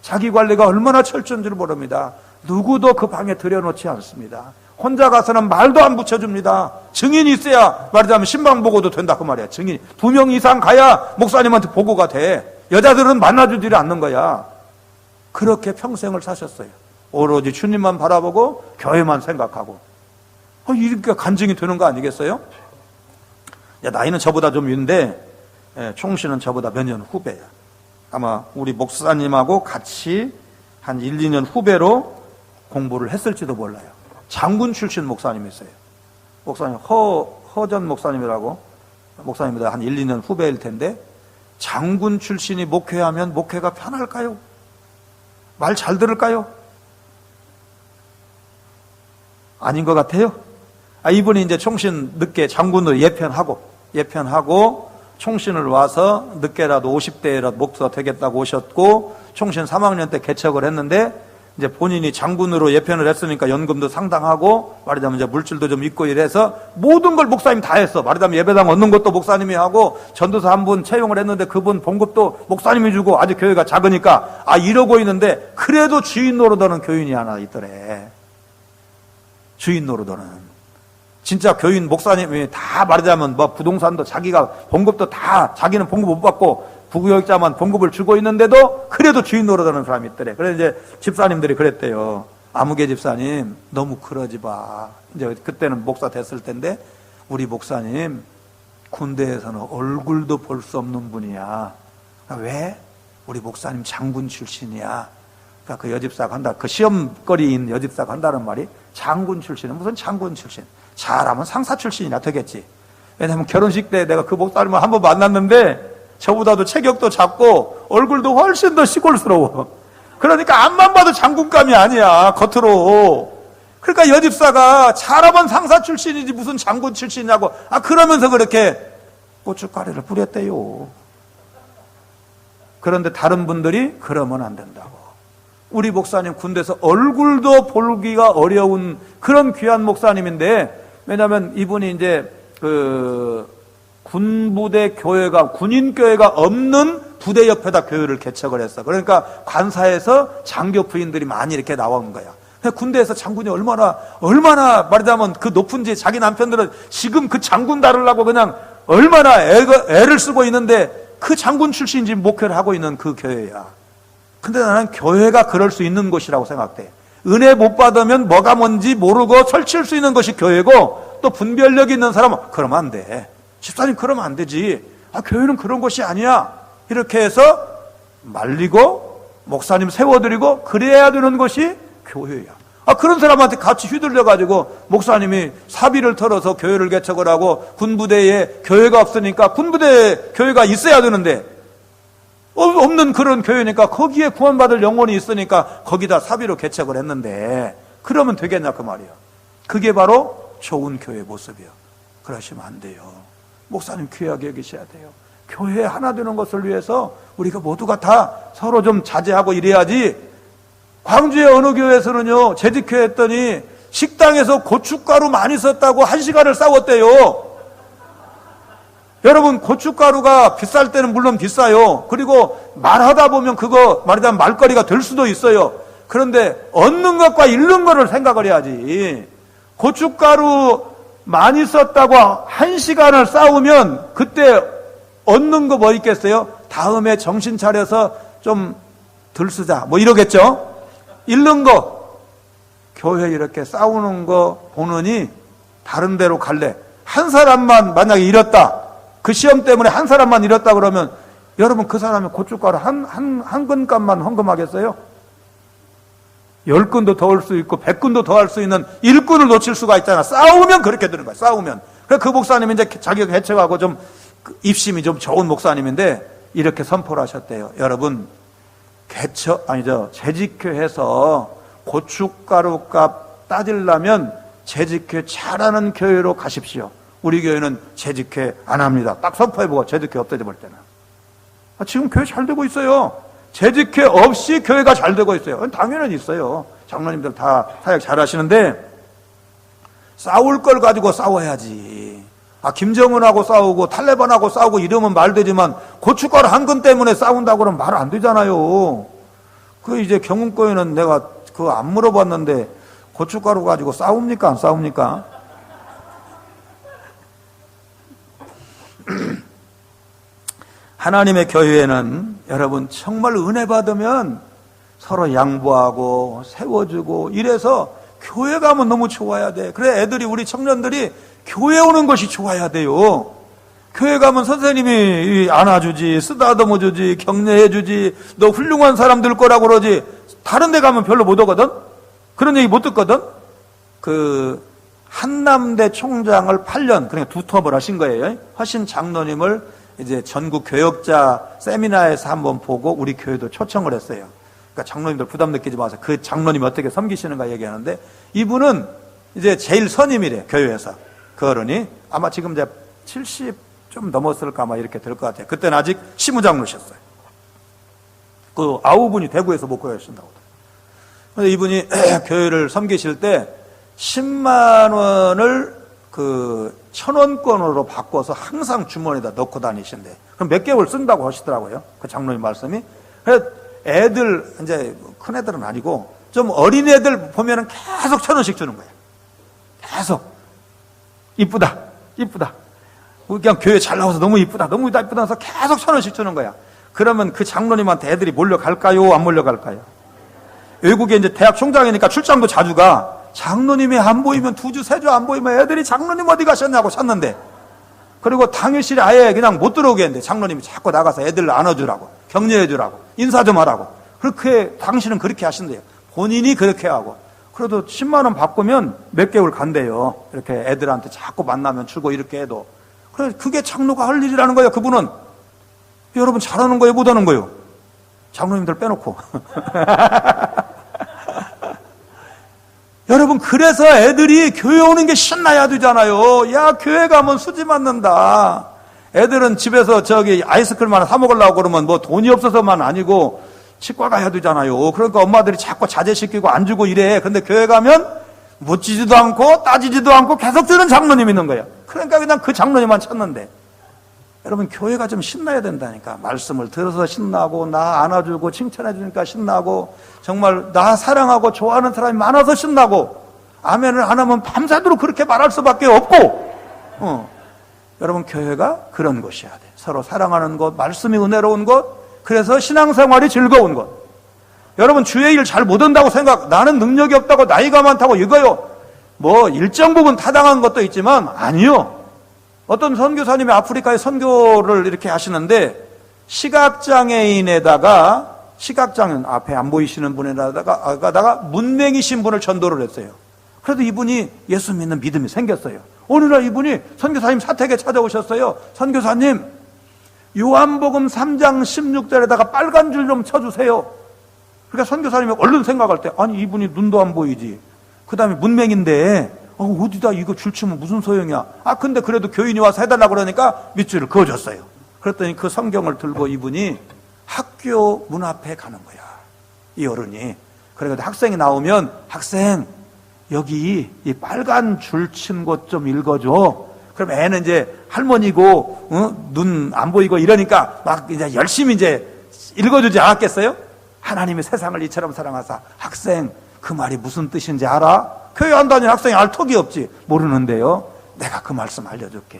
자기 관리가 얼마나 철저한 줄 모릅니다. 누구도 그 방에 들여놓지 않습니다. 혼자 가서는 말도 안 붙여줍니다. 증인이 있어야 말하자면 신방 보고도 된다 그 말이야. 증인 2명 이상 가야 목사님한테 보고가 돼. 여자들은 만나주지를 않는 거야. 그렇게 평생을 사셨어요. 오로지 주님만 바라보고 교회만 생각하고. 이렇게 간증이 되는 거 아니겠어요? 나이는 저보다 좀 위인데 총씨는 저보다 몇 년 후배야. 아마 우리 목사님하고 같이 한 1, 2년 후배로 공부를 했을지도 몰라요. 장군 출신 목사님이었어요. 목사님 허전 목사님이라고 목사님보다 한 1, 2년 후배일 텐데 장군 출신이 목회하면 목회가 편할까요? 말 잘 들을까요? 아닌 것 같아요. 이분이 이제 총신 늦게 장군으로 예편하고 총신을 와서 늦게라도 50대라도 목사 되겠다고 오셨고 총신 3학년 때 개척을 했는데 이제 본인이 장군으로 예편을 했으니까 연금도 상당하고 말하자면 이제 물질도 좀 있고 이래서 모든 걸 목사님이 다 했어. 말하자면 예배당 얻는 것도 목사님이 하고 전도사 한 분 채용을 했는데 그분 봉급도 목사님이 주고 아직 교회가 작으니까 이러고 있는데 그래도 주인 노릇하는 교인이 하나 있더래. 주인 노릇하는. 진짜 교인 목사님이 다 말하자면 뭐 부동산도 자기가 봉급도 다 자기는 봉급 못 받고 부교육자만 봉급을 주고 있는데도 그래도 주인 노릇하는 사람이 있더래. 그래서 이제 집사님들이 그랬대요. 아무개 집사님 너무 그러지 마. 이제 그때는 목사 됐을 텐데 우리 목사님 군대에서는 얼굴도 볼 수 없는 분이야. 왜? 우리 목사님 장군 출신이야. 그러니까 그 여집사가 한다. 그 시험거리인 여집사가 한다는 말이 장군 출신은 무슨 장군 출신. 잘하면 상사 출신이나 되겠지. 왜냐면 결혼식 때 내가 그 목사님을 한번 만났는데 저보다도 체격도 작고 얼굴도 훨씬 더 시골스러워. 그러니까 앞만 봐도 장군감이 아니야 겉으로. 그러니까 여집사가 잘하면 상사 출신이지 무슨 장군 출신이냐고 그러면서 그렇게 고춧가루를 뿌렸대요. 그런데 다른 분들이 그러면 안 된다고. 우리 목사님 군대에서 얼굴도 보기가 어려운 그런 귀한 목사님인데 왜냐하면 이분이 이제 군부대 교회가 군인교회가 없는 부대 옆에다 교회를 개척을 했어. 그러니까 관사에서 장교 부인들이 많이 이렇게 나온 거야. 군대에서 장군이 얼마나 말하자면 그 높은지 자기 남편들은 지금 그 장군 다루려고 그냥 얼마나 애를 쓰고 있는데 그 장군 출신인지 목회를 하고 있는 그 교회야. 근데 나는 교회가 그럴 수 있는 곳이라고 생각돼. 은혜 못 받으면 뭐가 뭔지 모르고 설칠 수 있는 것이 교회고 또 분별력이 있는 사람은 그러면 안 돼. 집사님 그러면 안 되지. 교회는 그런 곳이 아니야. 이렇게 해서 말리고 목사님 세워드리고 그래야 되는 것이 교회야. 그런 사람한테 같이 휘둘려가지고 목사님이 사비를 털어서 교회를 개척을 하고 군부대에 교회가 없으니까 군부대에 교회가 있어야 되는데 없는 그런 교회니까 거기에 구원받을 영혼이 있으니까 거기다 사비로 개척을 했는데 그러면 되겠냐 그 말이야. 그게 바로 좋은 교회 모습이야. 그러시면 안 돼요. 목사님 귀하게 여기셔야 돼요. 교회 하나 되는 것을 위해서 우리가 모두가 다 서로 좀 자제하고 이래야지. 광주의 어느 교회에서는요 재직회 했더니 식당에서 고춧가루 많이 썼다고 1시간을 싸웠대요. 여러분 고춧가루가 비쌀 때는 물론 비싸요. 그리고 말하다 보면 그거 말하자면 말거리가 될 수도 있어요. 그런데 얻는 것과 잃는 것을 생각을 해야지. 고춧가루 많이 썼다고 1시간을 싸우면 그때 얻는 거 뭐 있겠어요? 다음에 정신 차려서 좀 덜 쓰자 뭐 이러겠죠? 잃는 거 교회 이렇게 싸우는 거 보느니 다른 데로 갈래. 한 사람만 만약에 잃었다. 그 시험 때문에 한 사람만 잃었다 그러면 여러분 그 사람이 고춧가루 한 근값만 헌금하겠어요? 10근도 더 할 수 있고 100근도 더 할 수 있는 1근을 놓칠 수가 있잖아. 싸우면 그렇게 되는 거야. 싸우면. 그래서 그 목사님이 이제 자기가 개척하고 좀 입심이 좀 좋은 목사님인데 이렇게 선포를 하셨대요. 여러분 재직회해서 고춧가루 값 따지려면 재직회 잘하는 교회로 가십시오. 우리 교회는 재직회 안 합니다. 딱 선포해보고 재직회 없어져 볼 때는. 지금 교회 잘 되고 있어요. 재직회 없이 교회가 잘 되고 있어요. 당연히 있어요. 장로님들 다 사역 잘 하시는데 싸울 걸 가지고 싸워야지. 김정은하고 싸우고 탈레반하고 싸우고 이러면 말 되지만 고춧가루 한 근 때문에 싸운다고 그러면 말 안 되잖아요. 이제 경운교회는 내가 그거 안 물어봤는데 고춧가루 가지고 싸웁니까 안 싸웁니까? 하나님의 교회에는 여러분 정말 은혜 받으면 서로 양보하고 세워주고 이래서 교회 가면 너무 좋아야 돼. 그래 애들이 우리 청년들이 교회 오는 것이 좋아야 돼요. 교회 가면 선생님이 안아주지 쓰다듬어주지 격려해주지 너 훌륭한 사람들 거라고 그러지 다른 데 가면 별로 못 오거든. 그런 얘기 못 듣거든. 한남대 총장을 8년 그러니까 2텀을 하신 거예요. 하신 장로님을 이제 전국 교역자 세미나에서 한번 보고 우리 교회도 초청을 했어요. 그러니까 장로님들 부담 느끼지 마세요. 그 장로님이 어떻게 섬기시는가 얘기하는데 이분은 이제 제일 선임이래 교회에서. 그 어른이 아마 지금 이제 70 좀 넘었을까 막 이렇게 될 것 같아요. 그때는 아직 시무장로셨어요. 그 아우분이 대구에서 목회하신다고. 그런데 이분이 교회를 섬기실 때 10만 원을 그 1,000원권으로 바꿔서 항상 주머니에다 넣고 다니신대. 그럼 몇 개월 쓴다고 하시더라고요. 그 장로님 말씀이. 그래서 애들, 이제 큰 애들은 아니고 좀 어린 애들 보면은 계속 1,000원씩 주는 거예요. 계속. 이쁘다, 이쁘다. 그냥 교회 잘 나와서 너무 이쁘다, 너무 이쁘다 해서 계속 1,000원씩 주는 거야. 그러면 그 장로님한테 애들이 몰려갈까요? 안 몰려갈까요? 외국에 이제 대학 총장이니까 출장도 자주 가. 장로님이 안 보이면 2주, 3주 안 보이면 애들이 장로님 어디 가셨냐고 찾는데. 그리고 당일실에 아예 그냥 못 들어오게 했는데 장로님이 자꾸 나가서 애들 안아주라고, 격려해주라고, 인사 좀 하라고. 그렇게, 당신은 그렇게 하신대요. 본인이 그렇게 하고. 그래도 10만 원 바꾸면 몇 개월 간대요. 이렇게 애들한테 자꾸 만나면 주고 이렇게 해도. 그래, 그게 장로가 할 일이라는 거예요, 그분은. 여러분 잘하는 거예요, 못하는 거예요? 장로님들 빼놓고. 여러분, 그래서 애들이 교회 오는 게 신나야 되잖아요. 야, 교회 가면 수지 맞는다. 애들은 집에서 저기 아이스크림 하나 사 먹으려고 그러면 뭐 돈이 없어서만 아니고 치과 가야 되잖아요. 그러니까 엄마들이 자꾸 자제시키고 안 주고 이래. 근데 교회 가면 묻지도 않고 따지지도 않고 계속 주는 장로님 있는 거예요. 그러니까 그냥 그 장로님만 찾는데. 여러분, 교회가 좀 신나야 된다니까. 말씀을 들어서 신나고, 나 안아주고 칭찬해 주니까 신나고, 정말 나 사랑하고 좋아하는 사람이 많아서 신나고, 아멘을 안 하면 밤새도록 그렇게 말할 수밖에 없고, 여러분, 교회가 그런 곳이어야 돼. 서로 사랑하는 곳, 말씀이 은혜로운 곳, 그래서 신앙생활이 즐거운 곳. 여러분, 주의 일 잘 못한다고 나는 능력이 없다고, 나이가 많다고 이거요. 뭐 일정 부분 타당한 것도 있지만 아니요. 어떤 선교사님이 아프리카에 선교를 이렇게 하시는데 시각장애인에다가 시각장애인 앞에 안 보이시는 분에다가 문맹이신 분을 전도를 했어요. 그래도 이분이 예수 믿는 믿음이 생겼어요. 어느 날 이분이 선교사님 사택에 찾아오셨어요. 선교사님, 요한복음 3장 16절에다가 빨간 줄 좀 쳐주세요. 그러니까 선교사님이 얼른 생각할 때, 아니 이분이 눈도 안 보이지, 그 다음에 문맹인데 어디다 이거 줄 치면 무슨 소용이야. 근데 그래도 교인이 와서 해달라고 그러니까 밑줄을 그어줬어요. 그랬더니 그 성경을 들고 이분이 학교 문 앞에 가는 거야, 이 어른이. 그래서 학생이 나오면, 학생 여기 이 빨간 줄 친 곳 좀 읽어줘. 그럼 애는 이제 할머니고 눈 안 보이고 이러니까 막 이제 열심히 이제 읽어주지 않았겠어요? 하나님이 세상을 이처럼 사랑하사. 학생, 그 말이 무슨 뜻인지 알아? 교회 안 다니는 학생이 알 턱이 없지. 모르는데요, 내가 그 말씀 알려줄게.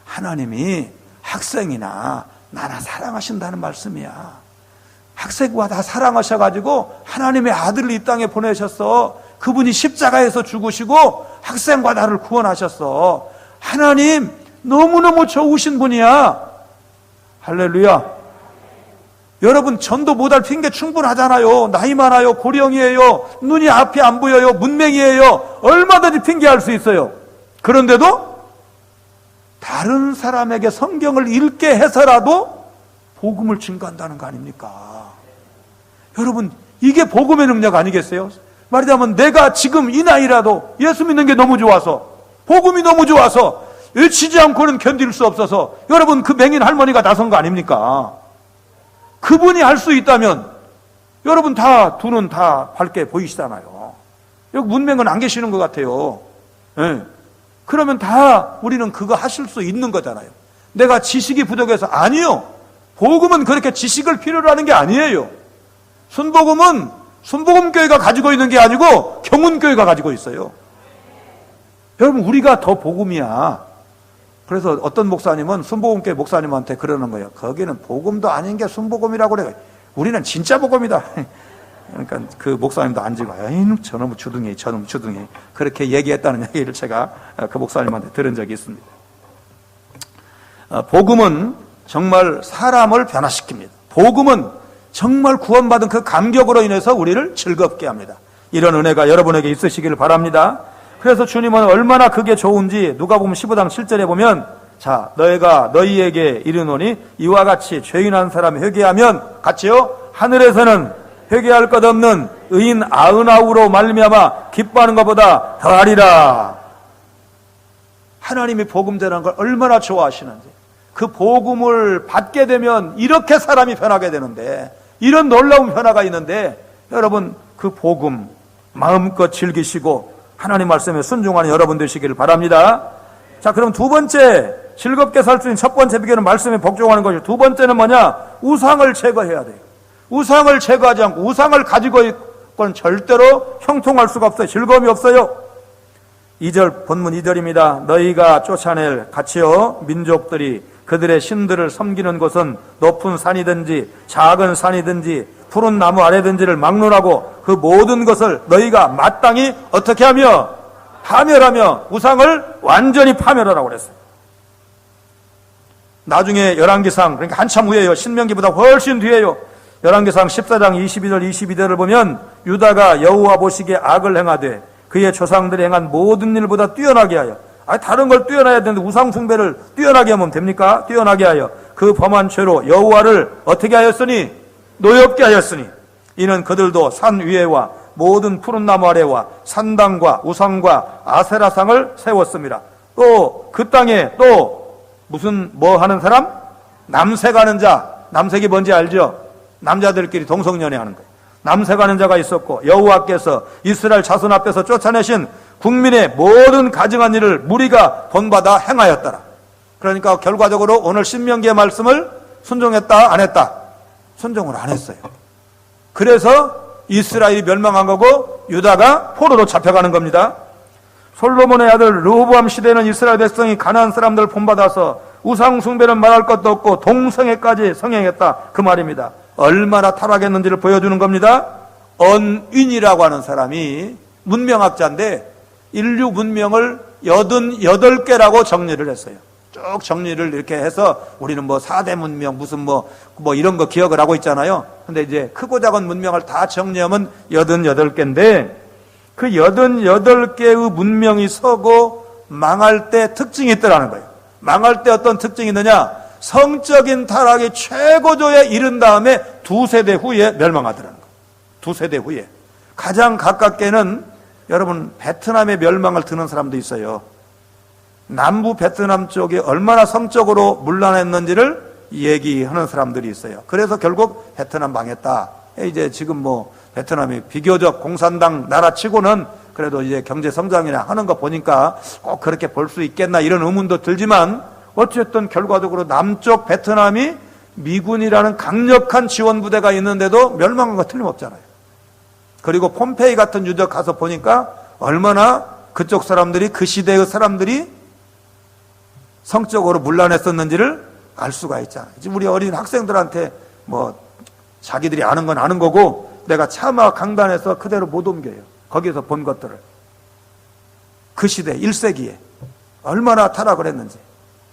하나님이 학생이나 나나 사랑하신다는 말씀이야. 학생과 다 사랑하셔가지고 하나님의 아들을 이 땅에 보내셨어. 그분이 십자가에서 죽으시고 학생과 나를 구원하셨어. 하나님 너무너무 좋으신 분이야. 할렐루야. 여러분, 전도 못할 핑계 충분하잖아요. 나이 많아요, 고령이에요, 눈이 앞이 안 보여요, 문맹이에요. 얼마든지 핑계할 수 있어요. 그런데도 다른 사람에게 성경을 읽게 해서라도 복음을 증거한다는 거 아닙니까? 여러분, 이게 복음의 능력 아니겠어요? 말하자면 내가 지금 이 나이라도 예수 믿는 게 너무 좋아서, 복음이 너무 좋아서 외치지 않고는 견딜 수 없어서 여러분, 그 맹인 할머니가 나선 거 아닙니까? 그분이 할 수 있다면 여러분 다 두 눈 다 밝게 보이시잖아요. 여기 문맹은 안 계시는 것 같아요. 네. 그러면 다 우리는 그거 하실 수 있는 거잖아요. 내가 지식이 부족해서. 아니요. 복음은 그렇게 지식을 필요로 하는 게 아니에요. 순복음은 순복음교회가 가지고 있는 게 아니고 경운교회가 가지고 있어요. 여러분, 우리가 더 복음이야. 그래서 어떤 목사님은 순복음교회 목사님한테 그러는 거예요. 거기는 복음도 아닌 게 순복음이라고 그래. 우리는 진짜 복음이다. 그러니까 그 목사님도 앉고, 저놈 주둥이, 저놈 주둥이. 그렇게 얘기했다는 얘기를 제가 그 목사님한테 들은 적이 있습니다. 복음은 정말 사람을 변화시킵니다. 복음은 정말 구원받은 그 감격으로 인해서 우리를 즐겁게 합니다. 이런 은혜가 여러분에게 있으시기를 바랍니다. 그래서 주님은 얼마나 그게 좋은지 누가복음 15장 7절에 보면, 자, 너희가 너희에게 이르노니 이와 같이 죄인 한 사람이 회개하면, 같이요, 하늘에서는 회개할 것 없는 의인 99로 말미암아 기뻐하는 것보다 더하리라. 하나님이 복음 전하는 걸 얼마나 좋아하시는지. 그 복음을 받게 되면 이렇게 사람이 변하게 되는데, 이런 놀라운 변화가 있는데, 여러분 그 복음 마음껏 즐기시고 하나님 말씀에 순종하는 여러분 되시기를 바랍니다. 자, 그럼 두 번째, 즐겁게 살 수 있는 첫 번째 비결은 말씀에 복종하는 것이고, 두 번째는 뭐냐? 우상을 제거해야 돼요. 우상을 제거하지 않고 우상을 가지고 있고는 절대로 형통할 수가 없어요. 즐거움이 없어요. 2절, 본문 2절입니다. 너희가 쫓아낼 가치요 민족들이 그들의 신들을 섬기는 곳은 높은 산이든지 작은 산이든지 푸른 나무 아래든지를 막론하고 그 모든 것을 너희가 마땅히 어떻게 하며? 파멸하며 우상을 완전히 파멸하라고 그랬어요. 나중에 열왕기상, 그러니까 한참 후에요. 신명기보다 훨씬 뒤에요. 열왕기상 14장 22절을 보면 유다가 여호와 보시기에 악을 행하되 그의 조상들이 행한 모든 일보다 뛰어나게 하여, 다른 걸 뛰어나야 되는데 우상 숭배를 뛰어나게 하면 됩니까? 뛰어나게 하여 그 범한 죄로 여호와를 어떻게 하였으니? 노엽게 하였으니 이는 그들도 산 위에와 모든 푸른 나무 아래와 산당과 우상과 아세라상을 세웠습니다. 또 그 땅에 또 무슨 뭐 하는 사람? 남색하는 자. 남색이 뭔지 알죠? 남자들끼리 동성연애하는 거예요. 남색하는 자가 있었고 여호와께서 이스라엘 자손 앞에서 쫓아내신 국민의 모든 가증한 일을 무리가 본받아 행하였더라. 그러니까 결과적으로 오늘 신명기의 말씀을 순종했다 안 했다? 순종을 안 했어요. 그래서 이스라엘이 멸망한 거고 유다가 포로로 잡혀가는 겁니다. 솔로몬의 아들 르호보암 시대에는 이스라엘 백성이 가나안 사람들을 본받아서 우상 숭배는 말할 것도 없고 동성애까지 성행했다, 그 말입니다. 얼마나 타락했는지를 보여주는 겁니다. 언윈이라고 하는 사람이 문명학자인데 인류 문명을 88개라고 정리를 했어요. 쭉 정리를 이렇게 해서 우리는 뭐 4대 문명 무슨 뭐 이런 거 기억을 하고 있잖아요. 근데 이제 크고 작은 문명을 다 정리하면 88개인데 그 88개의 문명이 서고 망할 때 특징이 있더라는 거예요. 망할 때 어떤 특징이 있느냐? 성적인 타락이 최고조에 이른 다음에 2세대 후에 멸망하더라는 거예요. 2세대 후에. 가장 가깝게는 여러분 베트남의 멸망을 드는 사람도 있어요. 남부 베트남 쪽이 얼마나 성적으로 문란했는지를 얘기하는 사람들이 있어요. 그래서 결국 베트남 망했다. 이제 지금 뭐 베트남이 비교적 공산당 나라치고는 그래도 이제 경제 성장이나 하는 거 보니까 꼭 그렇게 볼 수 있겠나 이런 의문도 들지만 어쨌든 결과적으로 남쪽 베트남이 미군이라는 강력한 지원 부대가 있는데도 멸망한 거 틀림없잖아요. 그리고 폼페이 같은 유적 가서 보니까 얼마나 그쪽 사람들이, 그 시대의 사람들이 성적으로 문란했었는지를 알 수가 있잖아요. 지금 우리 어린 학생들한테 뭐 자기들이 아는 건 아는 거고 내가 차마 강단에서 그대로 못 옮겨요. 거기서 본 것들을. 그 시대 1세기에 얼마나 타락을 했는지.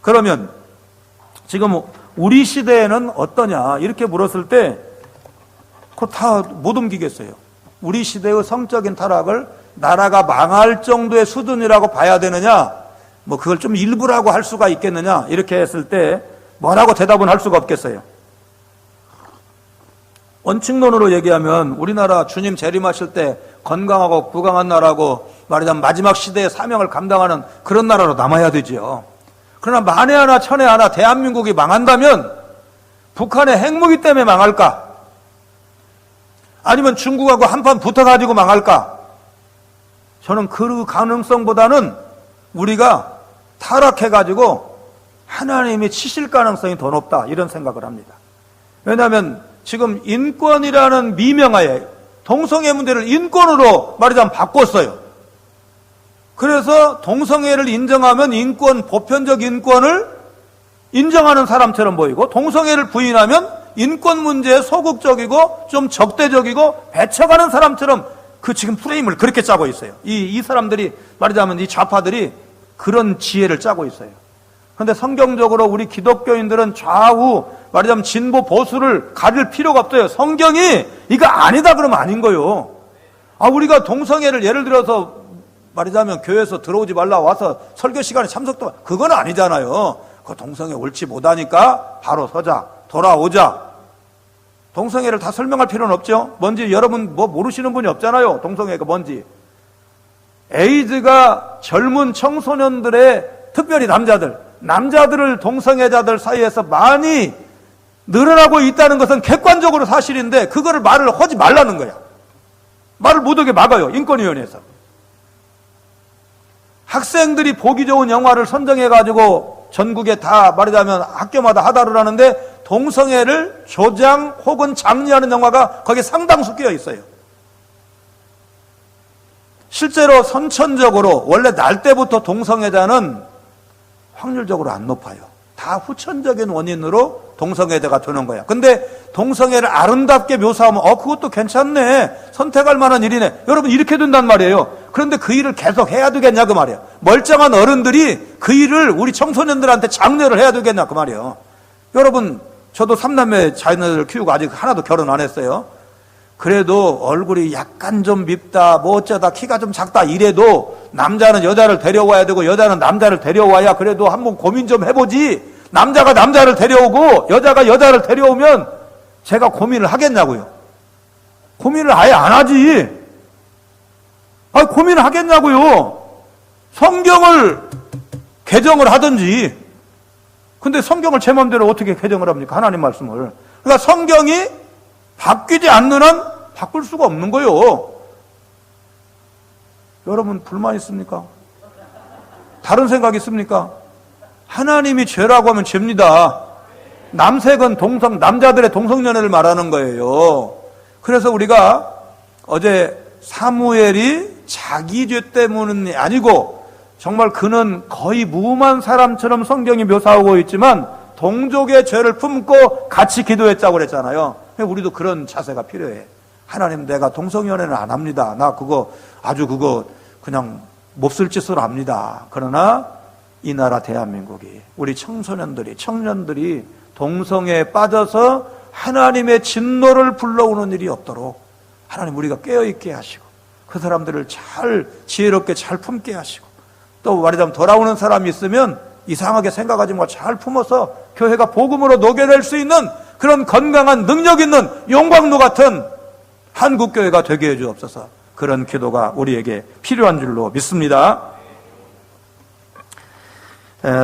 그러면 지금 우리 시대에는 어떠냐 이렇게 물었을 때 그거 다 못 옮기겠어요. 우리 시대의 성적인 타락을 나라가 망할 정도의 수준이라고 봐야 되느냐, 뭐 그걸 좀 일부라고 할 수가 있겠느냐 이렇게 했을 때 뭐라고 대답은 할 수가 없겠어요. 원칙론으로 얘기하면 우리나라 주님 재림하실 때 건강하고 부강한 나라고 말하자면 마지막 시대의 사명을 감당하는 그런 나라로 남아야 되죠. 그러나 만에 하나 천에 하나 대한민국이 망한다면 북한의 핵무기 때문에 망할까? 아니면 중국하고 한판 붙어가지고 망할까? 저는 그 가능성보다는 우리가 타락해가지고 하나님이 치실 가능성이 더 높다 이런 생각을 합니다. 왜냐하면 지금 인권이라는 미명하에 동성애 문제를 인권으로 말하자면 바꿨어요. 그래서 동성애를 인정하면 인권, 보편적 인권을 인정하는 사람처럼 보이고 동성애를 부인하면 인권 문제에 소극적이고 좀 적대적이고 배척하는 사람처럼 그 지금 프레임을 그렇게 짜고 있어요. 이 사람들이 말하자면 이 좌파들이 그런 지혜를 짜고 있어요. 그런데 성경적으로 우리 기독교인들은 좌우 말하자면 진보 보수를 가릴 필요가 없어요. 성경이 이거 아니다 그러면 아닌 거예요. 우리가 동성애를 예를 들어서 말하자면 교회에서 들어오지 말라 와서 설교 시간에 참석도 그건 아니잖아요. 그 동성애 옳지 못하니까 바로 서자, 돌아오자. 동성애를 다 설명할 필요는 없죠. 뭔지 여러분 뭐 모르시는 분이 없잖아요. 동성애가 뭔지. 에이즈가 젊은 청소년들의 특별히 남자들 남자들을 동성애자들 사이에서 많이 늘어나고 있다는 것은 객관적으로 사실인데 그거를 말을 하지 말라는 거야. 말을 못하게 막아요. 인권위원회에서. 학생들이 보기 좋은 영화를 선정해가지고 전국에 다 말하자면 학교마다 하다를 하는데 동성애를 조장 혹은 장려하는 영화가 거기에 상당수 끼어 있어요. 실제로 선천적으로 원래 날 때부터 동성애자는 확률적으로 안 높아요. 다 후천적인 원인으로 동성애자가 되는 거야. 근데 동성애를 아름답게 묘사하면 그것도 괜찮네. 선택할 만한 일이네. 여러분 이렇게 된단 말이에요. 그런데 그 일을 계속 해야 되겠냐 그 말이에요. 멀쩡한 어른들이 그 일을 우리 청소년들한테 장려를 해야 되겠냐 그 말이에요. 여러분 저도 3남매 자녀들을 키우고 아직 하나도 결혼 안 했어요. 그래도 얼굴이 약간 좀 밉다 뭐 어쩌다 키가 좀 작다 이래도 남자는 여자를 데려와야 되고 여자는 남자를 데려와야 그래도 한번 고민 좀 해보지. 남자가 남자를 데려오고 여자가 여자를 데려오면 제가 고민을 하겠냐고요. 고민을 아예 안 하지. 고민을 하겠냐고요. 성경을 개정을 하든지. 근데 성경을 제 마음대로 어떻게 개정을 합니까? 하나님 말씀을. 그러니까 성경이 바뀌지 않는 한 바꿀 수가 없는 거예요. 여러분 불만 있습니까? 다른 생각 있습니까? 하나님이 죄라고 하면 죄입니다. 남색은 남자들의 동성연애를 말하는 거예요. 그래서 우리가 어제 사무엘이 자기 죄 때문은 아니고 정말 그는 거의 무음한 사람처럼 성경이 묘사하고 있지만 동족의 죄를 품고 같이 기도했다고 그랬잖아요. 우리도 그런 자세가 필요해. 하나님 내가 동성연애는 안 합니다. 나 그거 그냥 몹쓸 짓으로 합니다. 그러나 이 나라 대한민국이 우리 청년들이 동성애에 빠져서 하나님의 진노를 불러오는 일이 없도록 하나님 우리가 깨어있게 하시고 그 사람들을 잘 지혜롭게 잘 품게 하시고 또 말하자면 돌아오는 사람이 있으면 이상하게 생각하지 말고 잘 품어서 교회가 복음으로 녹여낼 수 있는 그런 건강한 능력 있는 용광로 같은 한국교회가 되게 해주옵소서. 그런 기도가 우리에게 필요한 줄로 믿습니다.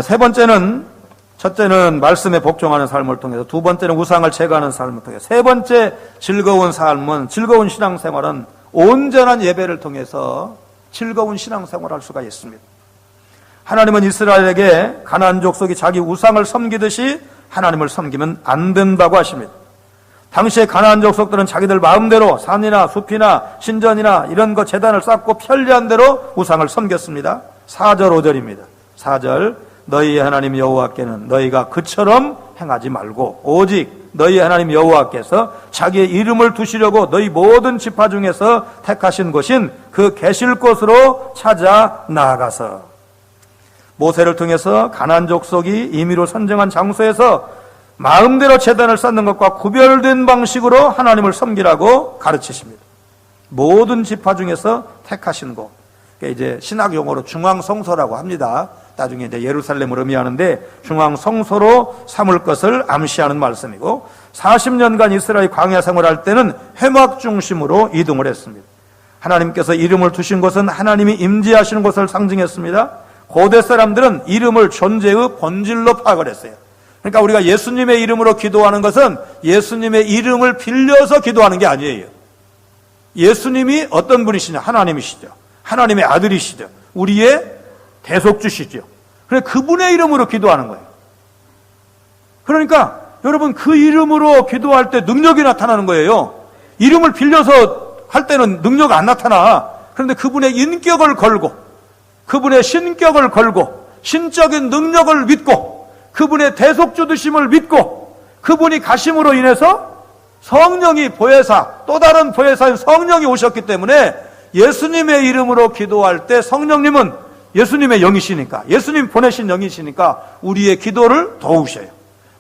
세 번째는 첫째는 말씀에 복종하는 삶을 통해서, 두 번째는 우상을 제거하는 삶을 통해서, 세 번째 즐거운 신앙생활은 온전한 예배를 통해서 즐거운 신앙생활을 할 수가 있습니다. 하나님은 이스라엘에게 가나안 족속이 자기 우상을 섬기듯이 하나님을 섬기면 안 된다고 하십니다. 당시에 가나안 족속들은 자기들 마음대로 산이나 숲이나 신전이나 이런 거 재단을 쌓고 편리한 대로 우상을 섬겼습니다. 4절 5절입니다. 4절 너희의 하나님 여호와께는 너희가 그처럼 행하지 말고 오직 너희의 하나님 여호와께서 자기의 이름을 두시려고 너희 모든 지파 중에서 택하신 곳인 그 계실 곳으로 찾아 나아가서. 모세를 통해서 가나안 족속이 임의로 선정한 장소에서 마음대로 제단을 쌓는 것과 구별된 방식으로 하나님을 섬기라고 가르치십니다. 모든 지파 중에서 택하신 곳, 이제 신학 용어로 중앙성소라고 합니다. 나중에 이제 예루살렘을 의미하는데 중앙성소로 삼을 것을 암시하는 말씀이고, 40년간 이스라엘 광야 생활할 때는 회막 중심으로 이동을 했습니다. 하나님께서 이름을 두신 곳은 하나님이 임재하시는 곳을 상징했습니다. 고대 사람들은 이름을 존재의 본질로 파악을 했어요. 그러니까 우리가 예수님의 이름으로 기도하는 것은 예수님의 이름을 빌려서 기도하는 게 아니에요. 예수님이 어떤 분이시냐? 하나님이시죠. 하나님의 아들이시죠. 우리의 대속주시죠. 그래서 그분의 이름으로 기도하는 거예요. 그러니까 여러분 그 이름으로 기도할 때 능력이 나타나는 거예요. 이름을 빌려서 할 때는 능력 안 나타나. 그런데 그분의 인격을 걸고 그분의 신격을 걸고 신적인 능력을 믿고 그분의 대속주드심을 믿고 그분이 가심으로 인해서 성령이 보혜사, 또 다른 보혜사인 성령이 오셨기 때문에 예수님의 이름으로 기도할 때 성령님은 예수님의 영이시니까, 예수님 보내신 영이시니까 우리의 기도를 도우셔요.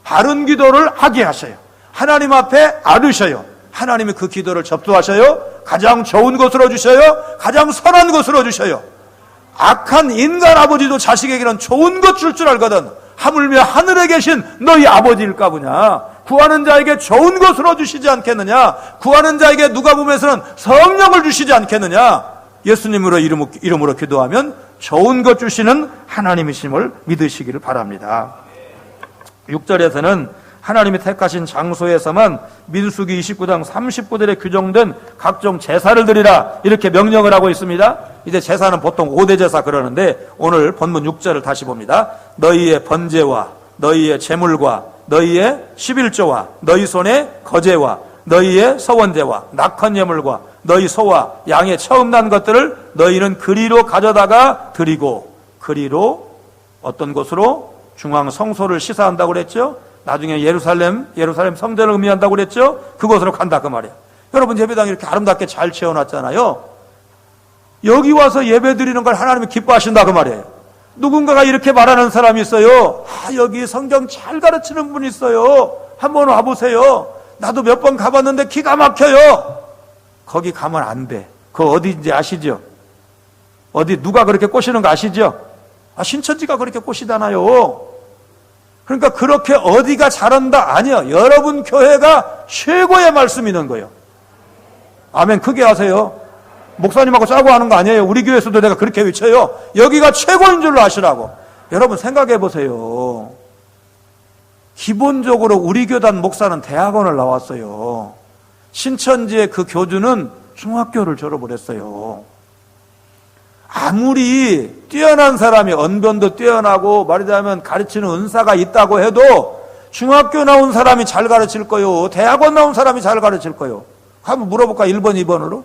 바른 기도를 하게 하셔요. 하나님 앞에 아르셔요. 하나님이 그 기도를 접수하셔요. 가장 좋은 것으로 주셔요. 가장 선한 것으로 주셔요. 악한 인간 아버지도 자식에게는 좋은 것 줄 줄 알거든. 하물며 하늘에 계신 너희 아버지일까 보냐. 구하는 자에게 좋은 것으로 주시지 않겠느냐. 구하는 자에게 누가복음에서는 성령을 주시지 않겠느냐. 예수님으로 이름으로 기도하면 좋은 것 주시는 하나님이심을 믿으시기를 바랍니다. 6절에서는 하나님이 택하신 장소에서만 민수기 29장 39절에 규정된 각종 제사를 드리라 이렇게 명령을 하고 있습니다. 이제 제사는 보통 5대 제사 그러는데 오늘 본문 6절을 다시 봅니다. 너희의 번제와 너희의 제물과 너희의 11조와 너희 손의 거제와 너희의 서원제와 낙헌 예물과 너희 소와 양의 처음 난 것들을 너희는 그리로 가져다가 드리고, 그리로 어떤 곳으로? 중앙 성소를 시사한다고 그랬죠. 나중에 예루살렘 성전을 의미한다고 그랬죠. 그곳으로 간다 그 말이에요. 여러분 예배당 이렇게 아름답게 잘 채워놨잖아요. 여기 와서 예배 드리는 걸 하나님이 기뻐하신다 그 말이에요. 누군가가 이렇게 말하는 사람이 있어요. 여기 성경 잘 가르치는 분이 있어요. 한번 와보세요. 나도 몇 번 가봤는데 기가 막혀요. 거기 가면 안 돼. 그거 어디인지 아시죠? 어디 누가 그렇게 꼬시는 거 아시죠? 신천지가 그렇게 꼬시잖아요. 그러니까 그렇게 어디가 잘한다 아니요. 여러분 교회가 최고의 말씀 있는 거예요. 아멘. 크게 하세요. 목사님하고 짜고 하는 거 아니에요. 우리 교회에서도 내가 그렇게 외쳐요. 여기가 최고인 줄로 아시라고. 여러분 생각해 보세요. 기본적으로 우리 교단 목사는 대학원을 나왔어요. 신천지의 그 교주는 중학교를 졸업을 했어요. 아무리 뛰어난 사람이 언변도 뛰어나고 말하자면 가르치는 은사가 있다고 해도 중학교 나온 사람이 잘 가르칠 거요. 대학원 나온 사람이 잘 가르칠 거요. 한번 물어볼까? 1번, 2번으로?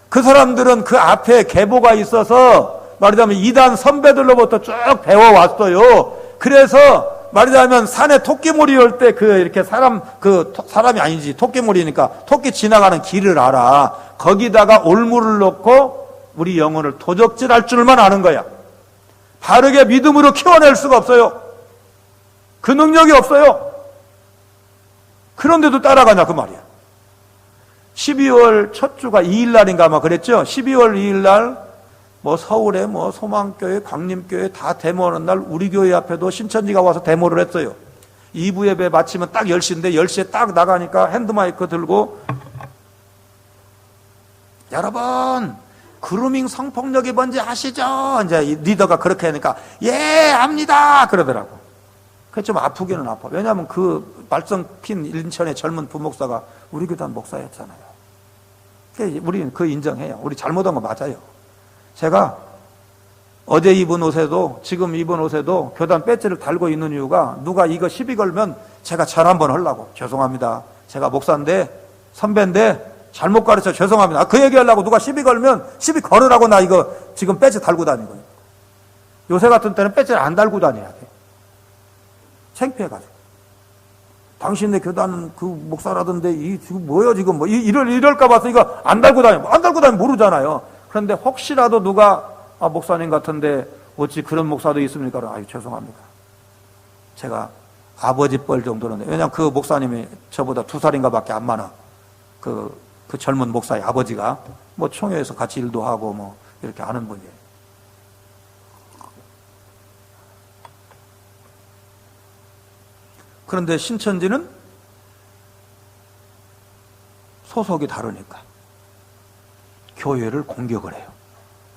그 사람들은 그 앞에 계보가 있어서 말하자면 이단 선배들로부터 쭉 배워왔어요. 그래서 말하자면 산에 토끼몰이 올 때 이렇게 사람이 아니지 토끼몰이니까 토끼 지나가는 길을 알아. 거기다가 올무를 넣고 우리 영혼을 도적질할 줄만 아는 거야. 바르게 믿음으로 키워낼 수가 없어요. 그 능력이 없어요. 그런데도 따라가냐 그 말이야. 12월 첫 주가 2일 날인가 아마 그랬죠. 12월 2일 날 서울에 소망교회, 광림교회 다 데모하는 날 우리 교회 앞에도 신천지가 와서 데모를 했어요. 2부 예배 마치면 딱 10시인데 10시에 딱 나가니까 핸드마이크 들고 여러분 그루밍 성폭력이 뭔지 아시죠? 이제 리더가 그렇게 하니까 예 압니다 그러더라고. 그게 좀 아프기는 아파. 왜냐하면 그 말썽 핀 인천의 젊은 부목사가 우리 교단 목사였잖아요. 우리는 그 인정해요. 우리 잘못한 거 맞아요. 제가 어제 입은 옷에도 지금 입은 옷에도 교단 배지를 달고 있는 이유가 누가 이거 시비 걸면 제가 절 한번 하려고. 죄송합니다. 제가 목사인데 선배인데 잘못 가르쳐 죄송합니다. 그 얘기하려고 누가 시비 걸면 시비 걸으라고 나 이거 지금 배지 달고 다니거든요. 요새 같은 때는 배지를 안 달고 다녀야 돼. 창피해가지고. 당신네 교단은 그 목사라던데 이 지금 뭐야 지금 이럴까 봐서 이거 안 달고 다니면 모르잖아요. 그런데 혹시라도 누가 목사님 같은데 어찌 그런 목사도 있습니까? 죄송합니다. 제가 아버지 뻘 정도는 왜냐면 그 목사님이 저보다 2살인가 밖에 안 많아. 그 젊은 목사의 아버지가 총회에서 같이 일도 하고 이렇게 아는 분이에요. 그런데 신천지는 소속이 다르니까 교회를 공격을 해요.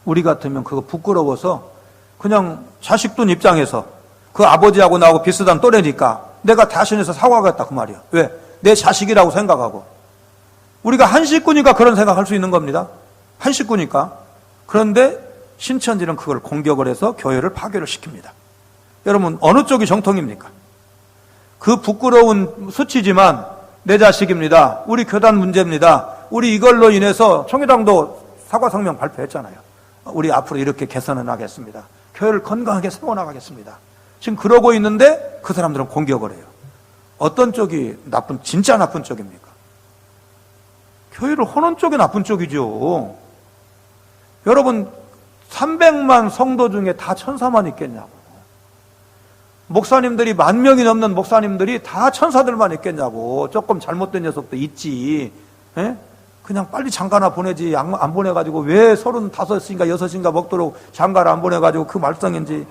우리 같으면 그거 부끄러워서 그냥 자식 둔 입장에서 그 아버지하고 나하고 비슷한 또래니까 내가 대신해서 사과하겠다 그 말이야. 왜? 내 자식이라고 생각하고. 우리가 한 식구니까 그런 생각할 수 있는 겁니다. 한 식구니까. 그런데 신천지는 그걸 공격을 해서 교회를 파괴를 시킵니다. 여러분 어느 쪽이 정통입니까? 그 부끄러운 수치지만 내 자식입니다. 우리 교단 문제입니다. 우리 이걸로 인해서 총회당도 사과성명 발표했잖아요. 우리 앞으로 이렇게 개선해 나가겠습니다. 교회를 건강하게 세워나가겠습니다. 지금 그러고 있는데 그 사람들은 공격을 해요. 어떤 쪽이 진짜 나쁜 쪽입니까? 교회를 허는 쪽이 나쁜 쪽이죠. 여러분 300만 성도 중에 다 천사만 있겠냐고. 목사님들이 10,000명이 넘는 목사님들이 다 천사들만 있겠냐고. 조금 잘못된 녀석도 있지. 에? 그냥 빨리 장가나 보내지 안 보내가지고 왜 35인가 6인가 먹도록 장가를 안 보내가지고 그 말썽인지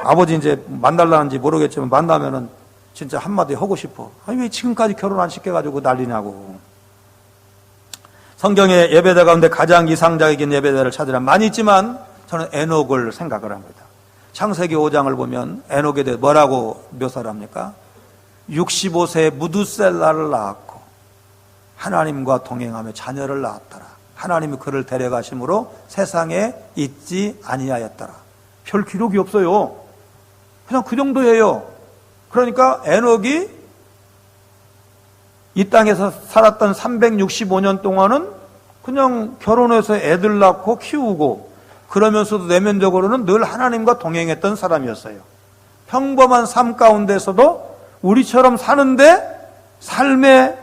아버지 이제 만날라는지 모르겠지만 만나면은 진짜 한마디 하고 싶어. 왜 지금까지 결혼 안 시켜가지고 난리냐고. 성경의 예배자 가운데 가장 이상적인 예배자를 찾으라 많이 있지만 저는 에녹을 생각을 합니다. 창세기 5장을 보면 에녹에 대해 뭐라고 묘사를 합니까? 65세에 무두셀라를 낳았고 하나님과 동행하며 자녀를 낳았더라. 하나님이 그를 데려가심으로 세상에 있지 아니하였더라. 별 기록이 없어요. 그냥 그 정도예요. 그러니까 에녹이 이 땅에서 살았던 365년 동안은 그냥 결혼해서 애들 낳고 키우고 그러면서도 내면적으로는 늘 하나님과 동행했던 사람이었어요. 평범한 삶 가운데서도 우리처럼 사는데 삶의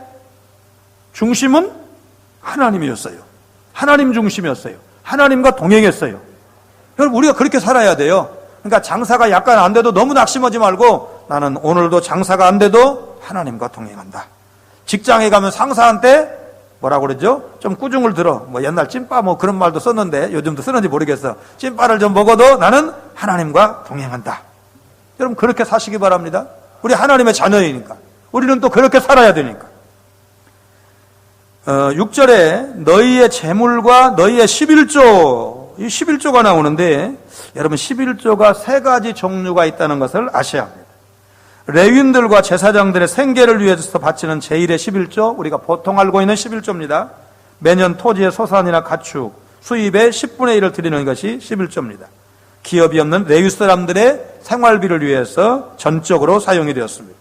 중심은 하나님이었어요. 하나님 중심이었어요. 하나님과 동행했어요. 여러분, 우리가 그렇게 살아야 돼요. 그러니까 장사가 약간 안 돼도 너무 낙심하지 말고 나는 오늘도 장사가 안 돼도 하나님과 동행한다. 직장에 가면 상사한테 뭐라고 그러죠? 좀 꾸중을 들어. 뭐 옛날 찐빠 뭐 그런 말도 썼는데 요즘도 쓰는지 모르겠어. 찐빠를 좀 먹어도 나는 하나님과 동행한다. 여러분, 그렇게 사시기 바랍니다. 우리 하나님의 자녀이니까. 우리는 또 그렇게 살아야 되니까. 6절에 너희의 재물과 너희의 11조, 이 11조가 나오는데 여러분 11조가 세 가지 종류가 있다는 것을 아셔야 합니다. 레위인들과 제사장들의 생계를 위해서 바치는 제1의 11조, 우리가 보통 알고 있는 11조입니다. 매년 토지의 소산이나 가축, 수입의 10분의 1을 드리는 것이 11조입니다. 기업이 없는 레위 사람들의 생활비를 위해서 전적으로 사용이 되었습니다.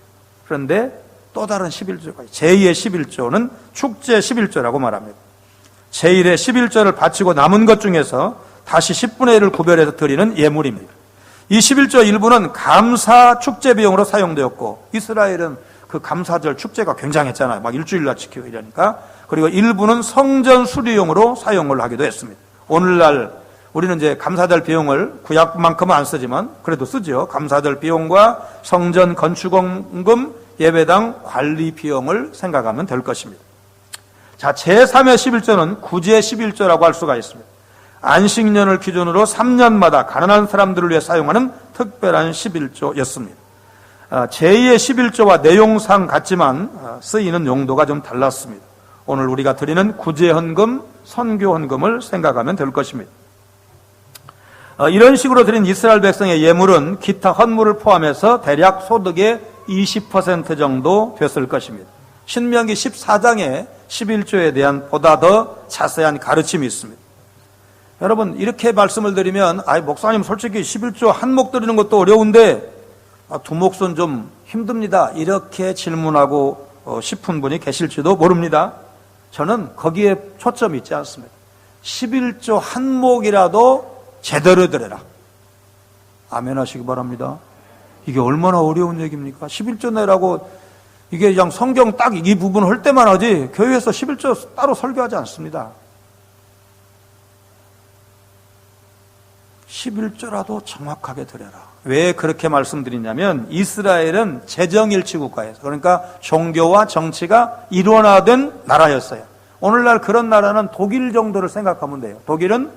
그런데 또 다른 11조가 제2의 11조는 축제 11조라고 말합니다. 제1의 11조를 바치고 남은 것 중에서 다시 10분의 1을 구별해서 드리는 예물입니다. 이 11조 일부는 감사 축제 비용으로 사용되었고, 이스라엘은 그 감사절 축제가 굉장했잖아요. 막 일주일날 지키고 이러니까. 그리고 일부는 성전 수리용으로 사용을 하기도 했습니다. 오늘날 우리는 이제 감사절 비용을 구약만큼은 안 쓰지만 그래도 쓰죠. 감사절 비용과 성전 건축원금, 예배당 관리 비용을 생각하면 될 것입니다. 자, 제3의 11조는 구제 11조라고 할 수가 있습니다. 안식년을 기준으로 3년마다 가난한 사람들을 위해 사용하는 특별한 11조였습니다. 제2의 11조와 내용상 같지만 쓰이는 용도가 좀 달랐습니다. 오늘 우리가 드리는 구제헌금, 선교헌금을 생각하면 될 것입니다. 이런 식으로 드린 이스라엘 백성의 예물은 기타 헌물을 포함해서 대략 소득의 20% 정도 됐을 것입니다. 신명기 14장에 11조에 대한 보다 더 자세한 가르침이 있습니다. 여러분, 이렇게 말씀을 드리면 목사님 솔직히 11조 한 목 드리는 것도 어려운데 두 몫은 좀 힘듭니다. 이렇게 질문하고 싶은 분이 계실지도 모릅니다. 저는 거기에 초점이 있지 않습니다. 11조 한 목이라도 제대로 드려라. 아멘 하시기 바랍니다. 이게 얼마나 어려운 얘기입니까? 11조 내라고 이게 그냥 성경 딱 이 부분 할 때만 하지 교회에서 11조 따로 설교하지 않습니다. 11조라도 정확하게 드려라. 왜 그렇게 말씀드리냐면 이스라엘은 재정일치 국가에서, 그러니까 종교와 정치가 일원화된 나라였어요. 오늘날 그런 나라는 독일 정도를 생각하면 돼요. 독일은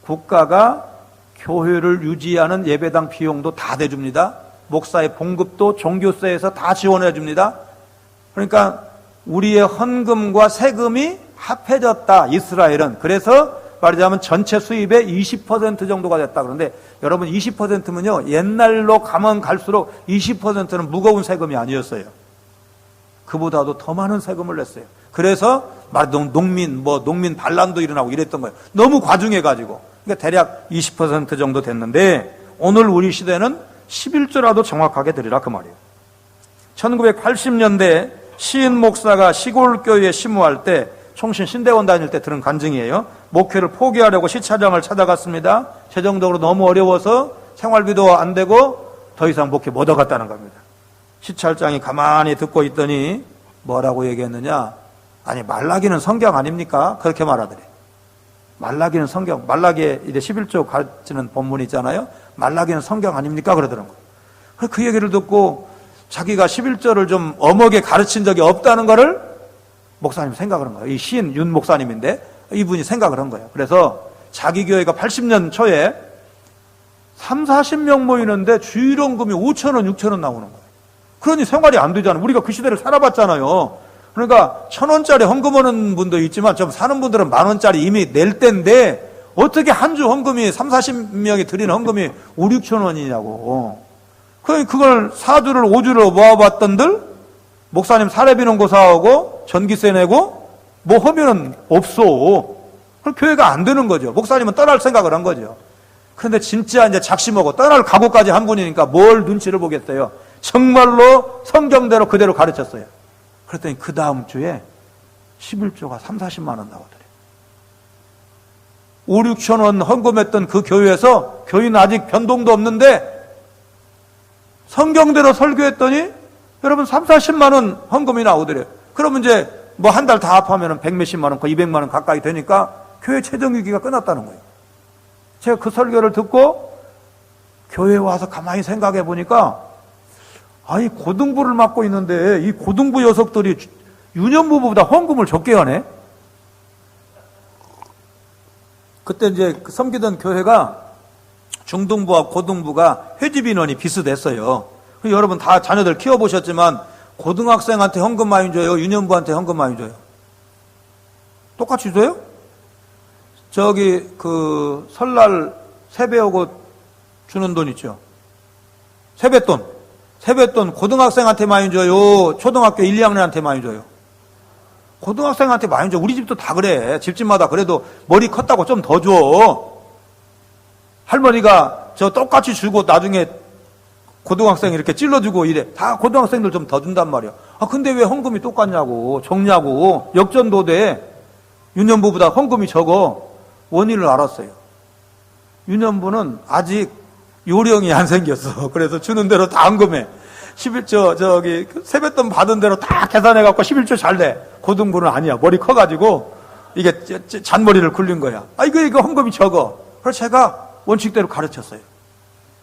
국가가 교회를 유지하는 예배당 비용도 다 대줍니다. 목사의 봉급도 종교세에서 다 지원해 줍니다. 그러니까 우리의 헌금과 세금이 합해졌다, 이스라엘은. 그래서 말하자면 전체 수입의 20% 정도가 됐다. 그런데 여러분 20%면요, 옛날로 가면 갈수록 20%는 무거운 세금이 아니었어요. 그보다도 더 많은 세금을 냈어요. 그래서 농민 반란도 일어나고 이랬던 거예요. 너무 과중해가지고. 그러니까 대략 20% 정도 됐는데 오늘 우리 시대는 11조라도 정확하게 드리라, 그 말이에요. 1980년대 시인 목사가 시골 교회에 심무할 때, 총신 신대원 다닐 때 들은 간증이에요. 목회를 포기하려고 시차장을 찾아갔습니다. 재정적으로 너무 어려워서 생활비도 안 되고 더 이상 목회 못 하겠다는 겁니다. 시찰장이 가만히 듣고 있더니 뭐라고 얘기했느냐? 아니, 말라기는 성경 아닙니까? 그렇게 말하더래. 말라기는 성경, 말라기에 이제 11조 가르치는 본문이 있잖아요. 말라기는 성경 아닙니까? 그러더라고요. 그 얘기를 듣고 자기가 11조를 좀 엄하게 가르친 적이 없다는 거를 목사님 생각을 한 거예요. 이 시인 윤 목사님인데 이분이 생각을 한 거예요. 그래서 자기 교회가 80년 초에 3, 40명 모이는데 주일원금이 5,000원, 6,000원 나오는 거예요. 그러니 생활이 안 되잖아요. 우리가 그 시대를 살아봤잖아요. 그러니까 1,000원짜리 헌금 오는 분도 있지만 좀 사는 분들은 10,000원짜리 이미 낼 때인데 어떻게 한 주 헌금이 30-40명이 드리는 헌금이 5-6,000원이냐고. 그걸 4주를 5주를 모아봤던들 목사님 사례비는 고사하고 전기세 내고 뭐 하면은 없어. 그럼 교회가 안 되는 거죠. 목사님은 떠날 생각을 한 거죠. 그런데 진짜 이제 작심하고 떠날 각오까지 한 분이니까 뭘 눈치를 보겠어요. 정말로 성경대로 그대로 가르쳤어요. 그랬더니 그 다음 주에 11조가 30-40만 원 나오더래요. 5-6천 헌금했던 그 교회에서 교인은 아직 변동도 없는데 성경대로 설교했더니 여러분 30-40만 원 헌금이 나오더래요. 그러면 이제 뭐 한 달 다 합하면 100몇십만 원, 거의 200만 원 가까이 되니까 교회 재정위기가 끝났다는 거예요. 제가 그 설교를 듣고 교회에 와서 가만히 생각해 보니까 아니 고등부를 맡고 있는데 이 고등부 녀석들이 유년부보다 헌금을 적게 하네. 그때 이제 섬기던 교회가 중등부와 고등부가 회집 인원이 비슷했어요. 여러분 다 자녀들 키워보셨지만 고등학생한테 헌금 많이 줘요? 유년부한테 헌금 많이 줘요? 똑같이 줘요? 저기 그 설날 세배하고 주는 돈 있죠? 세뱃돈 고등학생한테 많이 줘요? 초등학교 1, 2학년한테 많이 줘요? 고등학생한테 많이 줘. 우리 집도 다 그래. 집집마다 그래도 머리 컸다고 좀 더 줘. 할머니가 저 똑같이 주고 나중에 고등학생 이렇게 찔러주고 이래. 다 고등학생들 좀 더 준단 말이야. 아, 근데 왜 헌금이 똑같냐고. 적냐고. 역전도돼. 유년부보다 헌금이 적어. 원인을 알았어요. 유년부는 아직 요령이 안 생겼어. 그래서 주는 대로 다 헌금해. 11조, 세뱃돈 받은 대로 다 계산해갖고 11조 잘 내. 고등부는 아니야. 머리 커가지고, 이게 잔머리를 굴린 거야. 아, 이거 헌금이 적어. 그래서 제가 원칙대로 가르쳤어요.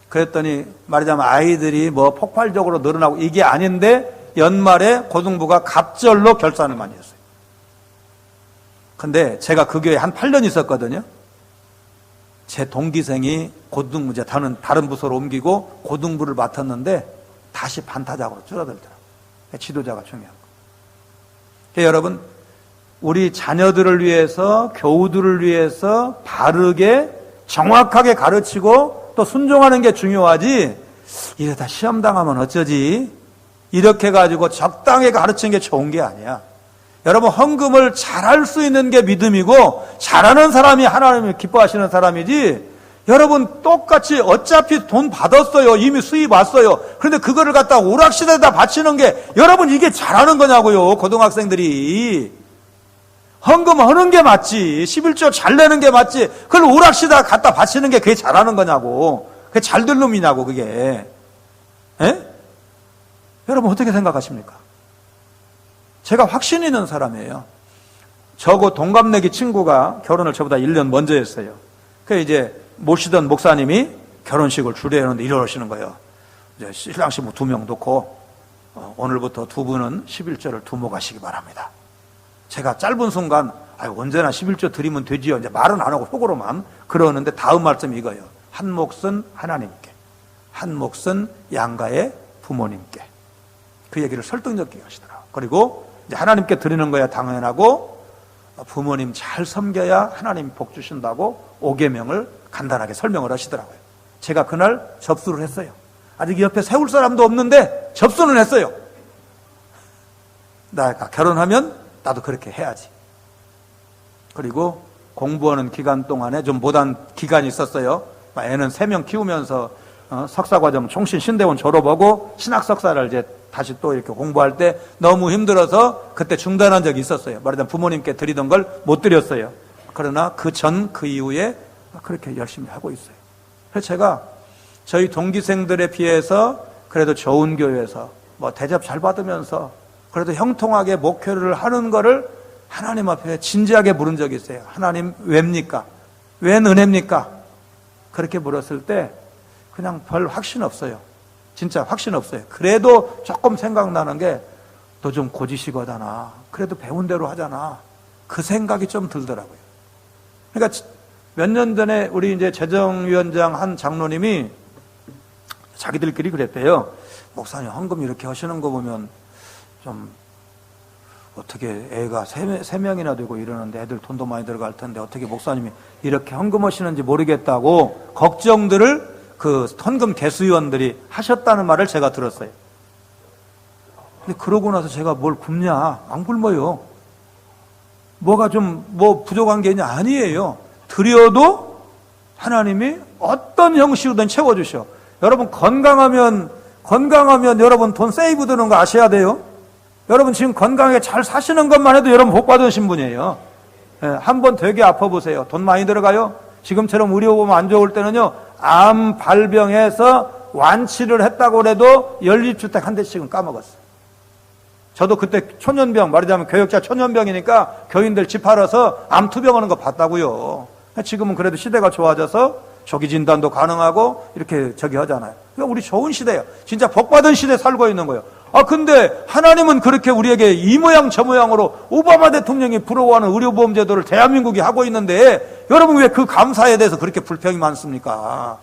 그랬더니, 말하자면 아이들이 뭐 폭발적으로 늘어나고 이게 아닌데, 연말에 고등부가 갑절로 결산을 많이 했어요. 근데 제가 그 교회에 한 8년 있었거든요. 제 동기생이 고등부, 다른 부서로 옮기고 고등부를 맡았는데, 다시 반타작으로 줄어들더라고요. 지도자가 중요한 거. 그러니까 여러분, 우리 자녀들을 위해서, 교우들을 위해서 바르게, 정확하게 가르치고 또 순종하는 게 중요하지, 이러다 시험 당하면 어쩌지? 이렇게 가지고 적당히 가르치는 게 좋은 게 아니야. 여러분, 헌금을 잘할 수 있는 게 믿음이고, 잘하는 사람이 하나님을 기뻐하시는 사람이지, 여러분 똑같이 어차피 돈 받았어요. 이미 수입 왔어요. 그런데 그거를 갖다 오락시대에다 바치는 게 여러분 이게 잘하는 거냐고요. 고등학생들이. 헌금 하는 게 맞지. 11조 잘 내는 게 맞지. 그걸 오락시대에 갖다 바치는 게 그게 잘하는 거냐고. 그게 잘 될 놈이냐고 그게. 에? 여러분 어떻게 생각하십니까? 제가 확신 있는 사람이에요. 저하고 동갑내기 친구가 결혼을 저보다 1년 먼저 했어요. 그래서 이제 모시던 목사님이 결혼식을 주례하는데 이러시는 거예요. 이제 신랑 신부 2명 놓고 오늘부터 두 분은 11조를 두모가시기 바랍니다. 제가 짧은 순간 언제나 11조 드리면 되지요. 이제 말은 안 하고 속으로만 그러는데 다음 말씀이 이거예요. 한 몫은 하나님께, 한 몫은 양가의 부모님께. 그 얘기를 설득력 있게 하시더라고요. 그리고 이제 하나님께 드리는 거야 당연하고 부모님 잘 섬겨야 하나님 복 주신다고 5계명을 간단하게 설명을 하시더라고요. 제가 그날 접수를 했어요. 아직 옆에 세울 사람도 없는데 접수는 했어요. 내가 결혼하면 나도 그렇게 해야지. 그리고 공부하는 기간 동안에 좀 못한 기간이 있었어요. 애는 3명 키우면서 석사과정 총신 신대원 졸업하고 신학 석사를 이제 다시 또 이렇게 공부할 때 너무 힘들어서 그때 중단한 적이 있었어요. 말하자면 부모님께 드리던 걸 못 드렸어요. 그러나 그 이후에 그렇게 열심히 하고 있어요. 그래서 제가 저희 동기생들에 비해서 그래도 좋은 교회에서 뭐 대접 잘 받으면서 그래도 형통하게 목회를 하는 거를 하나님 앞에 진지하게 물은 적이 있어요. 하나님 왜입니까? 웬 은혜입니까? 그렇게 물었을 때 그냥 별 확신 없어요. 진짜 확신 없어요. 그래도 조금 생각나는 게 너 좀 고지식하잖아. 그래도 배운 대로 하잖아. 그 생각이 좀 들더라고요. 그러니까 몇 년 전에 우리 이제 재정위원장 한 장로님이 자기들끼리 그랬대요. 목사님 헌금 이렇게 하시는 거 보면 좀 어떻게 애가 세 명이나 되고 이러는데 애들 돈도 많이 들어갈 텐데 어떻게 목사님이 이렇게 헌금하시는지 모르겠다고 걱정들을 그 헌금 개수위원들이 하셨다는 말을 제가 들었어요. 근데 그러고 나서 제가 뭘 굶냐? 안 굶어요. 뭐가 좀 부족한 게 있냐? 아니에요. 드려도 하나님이 어떤 형식으로든 채워주셔. 여러분 건강하면 여러분 돈 세이브 되는 거 아셔야 돼요. 여러분 지금 건강하게 잘 사시는 것만 해도 여러분 복 받으신 분이에요. 한번 되게 아파 보세요. 돈 많이 들어가요. 지금처럼 의료보험 안 좋을 때는요, 암 발병해서 완치를 했다고 해도 연립주택 한 대씩은 까먹었어요. 저도 그때 초년병, 말하자면 교역자 초년병이니까 교인들 집 팔아서 암 투병하는 거 봤다고요. 지금은 그래도 시대가 좋아져서 조기 진단도 가능하고 이렇게 하잖아요. 그러니까 우리 좋은 시대예요. 진짜 복받은 시대에 살고 있는 거예요. 근데 하나님은 그렇게 우리에게 이 모양 저 모양으로 오바마 대통령이 부러워하는 의료보험 제도를 대한민국이 하고 있는데 여러분 왜 그 감사에 대해서 그렇게 불평이 많습니까?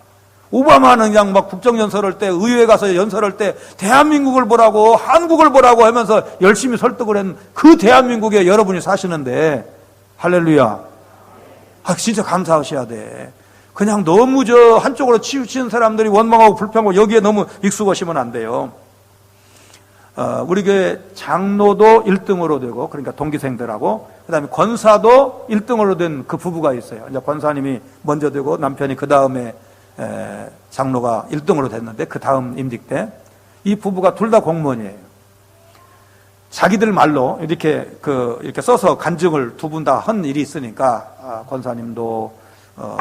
오바마는 그냥 막 국정연설할 때, 의회에 가서 연설할 때 대한민국을 보라고, 한국을 보라고 하면서 열심히 설득을 한 그 대한민국에 여러분이 사시는데, 할렐루야. 진짜 감사하셔야 돼. 그냥 너무 한쪽으로 치우치는 사람들이 원망하고 불평하고 여기에 너무 익숙하시면 안 돼요. 우리 교회 장로도 1등으로 되고, 그러니까 동기생들하고, 그 다음에 권사도 1등으로 된 그 부부가 있어요. 이제 권사님이 먼저 되고 남편이 그 다음에 장로가 1등으로 됐는데 그 다음 임직 때 이 부부가 둘 다 공무원이에요. 자기들 말로 이렇게 써서 간증을 두 분 다 한 일이 있으니까 권사님도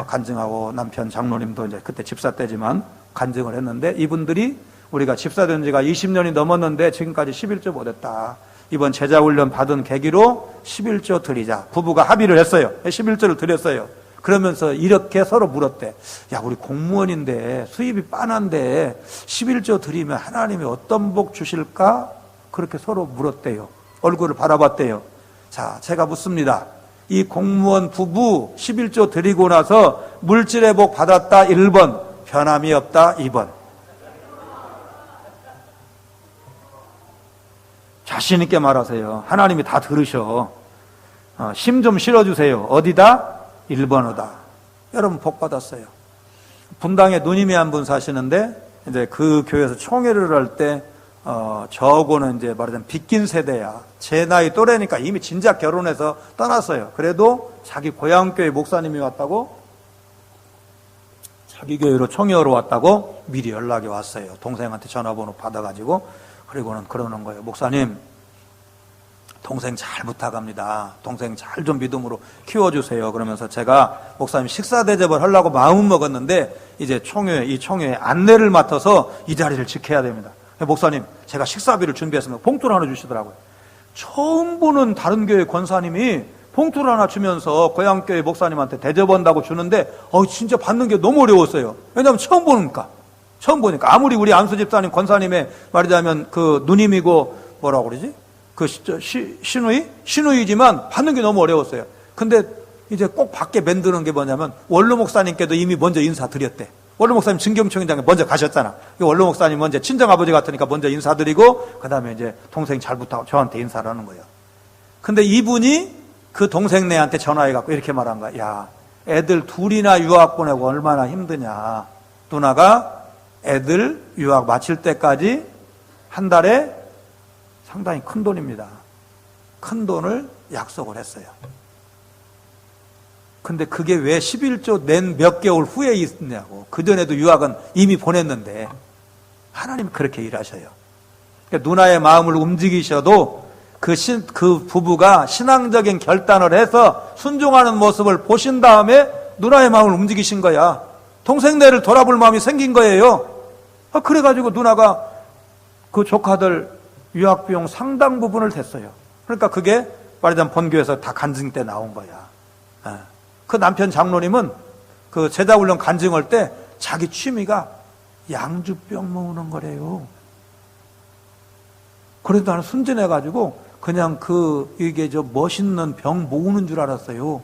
간증하고 남편 장로님도 이제 그때 집사 때지만 간증을 했는데 이분들이 우리가 집사 된 지가 20년이 넘었는데 지금까지 11조 못했다. 이번 제자훈련 받은 계기로 11조 드리자. 부부가 합의를 했어요. 11조를 드렸어요. 그러면서 이렇게 서로 물었대. 야, 우리 공무원인데 수입이 빤한데 11조 드리면 하나님이 어떤 복 주실까? 그렇게 서로 물었대요. 얼굴을 바라봤대요. 자, 제가 묻습니다. 이 공무원 부부 11조 드리고 나서 물질의 복 받았다 1번, 변함이 없다 2번. 자신 있게 말하세요. 하나님이 다 들으셔. 힘 좀 실어주세요. 어디다? 1번어다. 여러분 복 받았어요. 분당에 누님이 한 분 사시는데 이제 그 교회에서 총회를 할 때 저하고는 이제 말하자면 빗긴 세대야. 제 나이 또래니까 이미 진작 결혼해서 떠났어요. 그래도 자기 고향교회 목사님이 왔다고, 자기 교회로 총회하러 왔다고 미리 연락이 왔어요. 동생한테 전화번호 받아가지고. 그리고는 그러는 거예요. 목사님, 동생 잘 부탁합니다. 동생 잘 좀 믿음으로 키워주세요. 그러면서 제가 목사님 식사 대접을 하려고 마음 먹었는데 이제 이 총회 안내를 맡아서 이 자리를 지켜야 됩니다. 목사님, 제가 식사비를 준비했습니다. 봉투를 하나 주시더라고요. 처음 보는 다른 교회 권사님이 봉투를 하나 주면서 고향교회 목사님한테 대접한다고 주는데 진짜 받는 게 너무 어려웠어요. 왜냐하면 처음 보니까. 아무리 우리 안수 집사님 권사님의 말하자면 그 누님이고 뭐라고 그러지? 그 신우이지만 받는 게 너무 어려웠어요. 근데 이제 꼭 받게 만드는 게 뭐냐면 원로 목사님께도 이미 먼저 인사드렸대. 원로 목사님 증경총회장에 먼저 가셨잖아. 원로 목사님 먼저 친정아버지 같으니까 먼저 인사드리고 그 다음에 이제 동생 잘 부탁하고 저한테 인사를 하는 거예요. 근데 이분이 그 동생네한테 전화해갖고 이렇게 말한 거야. 야, 애들 둘이나 유학 보내고 얼마나 힘드냐. 누나가 애들 유학 마칠 때까지 한 달에 상당히 큰 돈입니다. 큰 돈을 약속을 했어요. 근데 그게 왜 11조 낸 몇 개월 후에 있냐고. 그전에도 유학은 이미 보냈는데 하나님이 그렇게 일하셔요. 그러니까 누나의 마음을 움직이셔도 그 부부가 신앙적인 결단을 해서 순종하는 모습을 보신 다음에 누나의 마음을 움직이신 거야. 동생네를 돌아볼 마음이 생긴 거예요. 그래가지고 누나가 그 조카들 유학 비용 상당 부분을 댔어요. 그러니까 그게 말하자면 본교에서 다 간증 때 나온 거야. 그 남편 장로님은 그 제자훈련 간증할 때 자기 취미가 양주병 모으는 거래요. 그래도 나는 순진해가지고 그냥 이게 멋있는 병 모으는 줄 알았어요.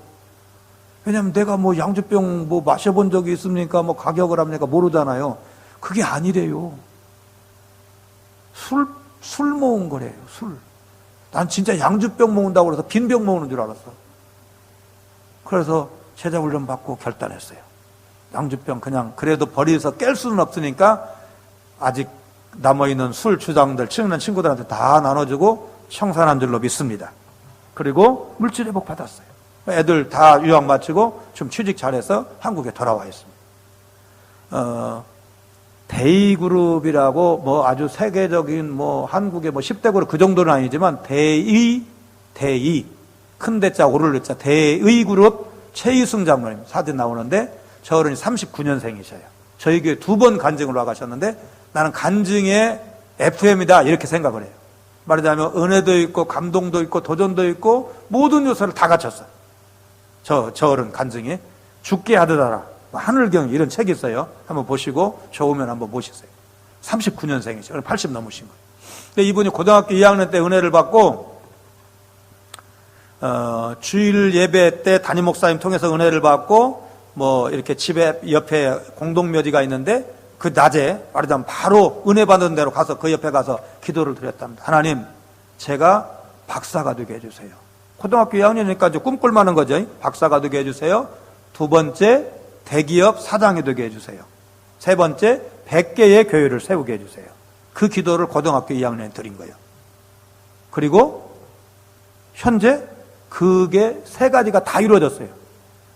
왜냐면 내가 양주병 마셔본 적이 있습니까? 가격을 합니까? 모르잖아요. 그게 아니래요. 술 모은 거래요, 술. 난 진짜 양주병 먹는다고 그래서 빈병 먹는 줄 알았어. 그래서 제자훈련 받고 결단했어요. 양주병 그냥 그래도 버리서 깰 수는 없으니까 아직 남아있는 술 주장들 치는 친구들한테 다 나눠주고 청산한 줄로 믿습니다. 그리고 물질회복 받았어요. 애들 다 유학 마치고 좀 취직 잘해서 한국에 돌아와 있습니다. 대의그룹이라고 뭐 아주 세계적인 뭐 한국의 뭐 10대 그룹 그 정도는 아니지만 대의 큰 대자 오를 대자 대의그룹 최희승 장로님 사진 나오는데 저 어른이 39년생이셔요. 저희 교회 2번 간증을 와가셨는데 나는 간증의 FM이다 이렇게 생각을 해요. 말하자면 은혜도 있고 감동도 있고 도전도 있고 모든 요소를 다 갖췄어요. 저 어른 간증이 죽게 하더라 하늘경 이런 책이 있어요. 한번 보시고 좋으면 한번 보시세요. 39년생이죠. 80 넘으신 거예요. 근데 이분이 고등학교 2학년 때 은혜를 받고 주일 예배 때 담임 목사님 통해서 은혜를 받고 뭐 이렇게 집에 옆에 공동묘지가 있는데 그 낮에 말하자면 바로 은혜 받은 대로 가서 그 옆에 가서 기도를 드렸답니다. 하나님, 제가 박사가 되게 해주세요. 고등학교 2학년이니까 꿈꿀 만한 거죠. 박사가 되게 해주세요. 2번째, 대기업 사장이 되게 해주세요. 3번째, 100개의 교회를 세우게 해주세요. 그 기도를 고등학교 2학년에 드린 거예요. 그리고 현재 그게 3가지가 다 이루어졌어요.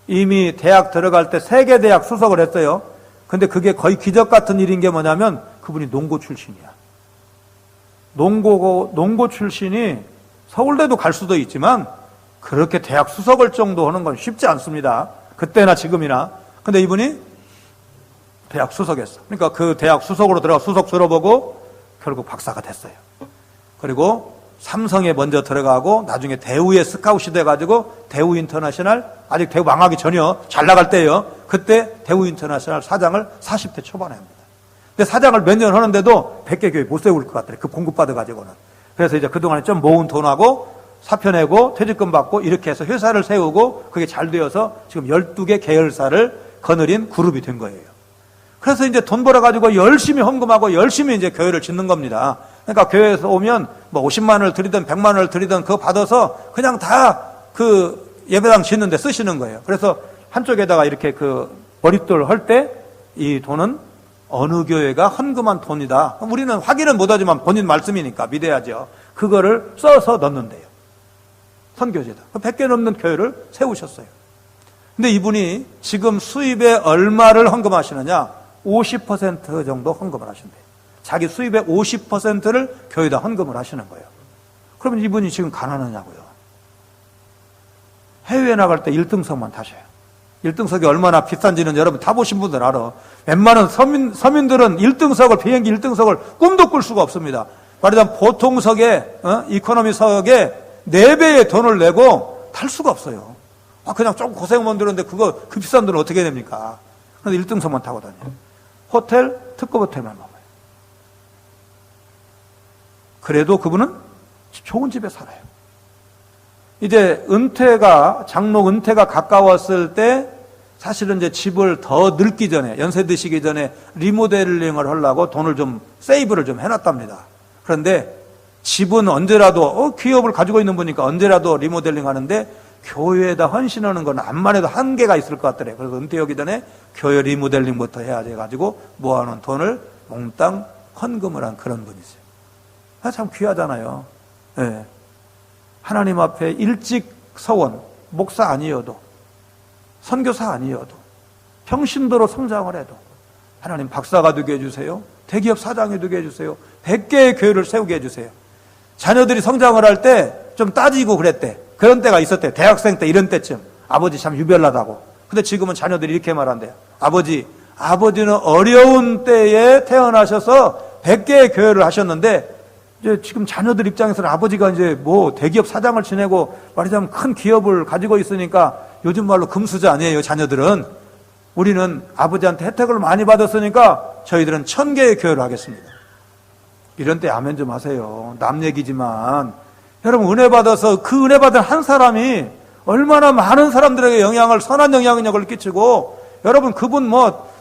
이미 대학 들어갈 때 세계대학 수석을 했어요. 근데 그게 거의 기적 같은 일인 게 뭐냐면 그분이 농고 출신이야. 농고 출신이 서울대도 갈 수도 있지만 그렇게 대학 수석을 정도 하는 건 쉽지 않습니다. 그때나 지금이나. 근데 이분이 대학 수석했어. 그러니까 그 대학 수석으로 들어가 수석 졸업하고 결국 박사가 됐어요. 그리고 삼성에 먼저 들어가고 나중에 대우에 스카웃이 돼가지고 대우 인터내셔널 아직 대우 망하기 전이요. 잘 나갈 때예요. 그때 대우 인터내셔널 사장을 40대 초반에 합니다. 근데 사장을 몇 년 하는데도 100개 교회 못 세울 것 같더래. 그 공급받아가지고는. 그래서 이제 그동안에 좀 모은 돈하고 사표 내고 퇴직금 받고 이렇게 해서 회사를 세우고 그게 잘 되어서 지금 12개 계열사를 거느린 그룹이 된 거예요. 그래서 이제 돈 벌어가지고 열심히 헌금하고 열심히 이제 교회를 짓는 겁니다. 그러니까 교회에서 오면 뭐 50만 원을 드리든 100만 원을 드리든 그거 받아서 그냥 다 그 예배당 짓는데 쓰시는 거예요. 그래서 한쪽에다가 이렇게 그 머릿돌 할 때 이 돈은 어느 교회가 헌금한 돈이다. 우리는 확인은 못하지만 본인 말씀이니까 믿어야죠. 그거를 써서 넣는데요. 선교제다. 100개 넘는 교회를 세우셨어요. 근데 이분이 지금 수입에 얼마를 헌금하시느냐? 50% 정도 헌금을 하신대요. 자기 수입의 50%를 교회에다 헌금을 하시는 거예요. 그러면 이분이 지금 가난하냐고요. 해외에 나갈 때 1등석만 타셔요. 1등석이 얼마나 비싼지는 여러분 타보신 분들 알아. 웬만한 서민들은 1등석을, 비행기 1등석을 꿈도 꿀 수가 없습니다. 말하자면 보통석에, 이코노미석에 4배의 돈을 내고 탈 수가 없어요. 그냥 조금 고생만 들었는데 그 비싼 돈을 어떻게 됩니까? 그런데 1등석만 타고 다녀요. 호텔, 특급 호텔만 먹어요. 그래도 그분은 좋은 집에 살아요. 이제 장로 은퇴가 가까웠을 때 사실은 이제 집을 더 늙기 전에, 연세 드시기 전에 리모델링을 하려고 돈을 좀 세이브를 좀 해놨답니다. 그런데 집은 언제라도 기업을 가지고 있는 분이니까 언제라도 리모델링 하는데 교회에다 헌신하는 건 암만 해도 한계가 있을 것 같더래요. 그래서 은퇴하기 전에 교회 리모델링부터 해야 돼가지고 모아놓은 돈을 몽땅 헌금을 한 그런 분이세요. 참 귀하잖아요. 네. 하나님 앞에 일찍 서원, 목사 아니어도 선교사 아니어도 평신도로 성장을 해도 하나님 박사가 되게 해주세요. 대기업 사장이 되게 해주세요. 100개의 교회를 세우게 해주세요. 자녀들이 성장을 할 때 좀 따지고 그랬대. 그런 때가 있었대. 대학생 때 이런 때쯤. 아버지 참 유별나다고. 근데 지금은 자녀들이 이렇게 말한대요. 아버지는 어려운 때에 태어나셔서 100개의 교회를 하셨는데 이제 지금 자녀들 입장에서는 아버지가 이제 뭐 대기업 사장을 지내고 말하자면 큰 기업을 가지고 있으니까 요즘 말로 금수저 아니에요, 자녀들은. 우리는 아버지한테 혜택을 많이 받았으니까 저희들은 1000개의 교회를 하겠습니다. 이런 때 아멘 좀 하세요. 남 얘기지만 여러분 은혜 받아서 그 은혜 받은 한 사람이 얼마나 많은 사람들에게 선한 영향력을 끼치고 여러분 그분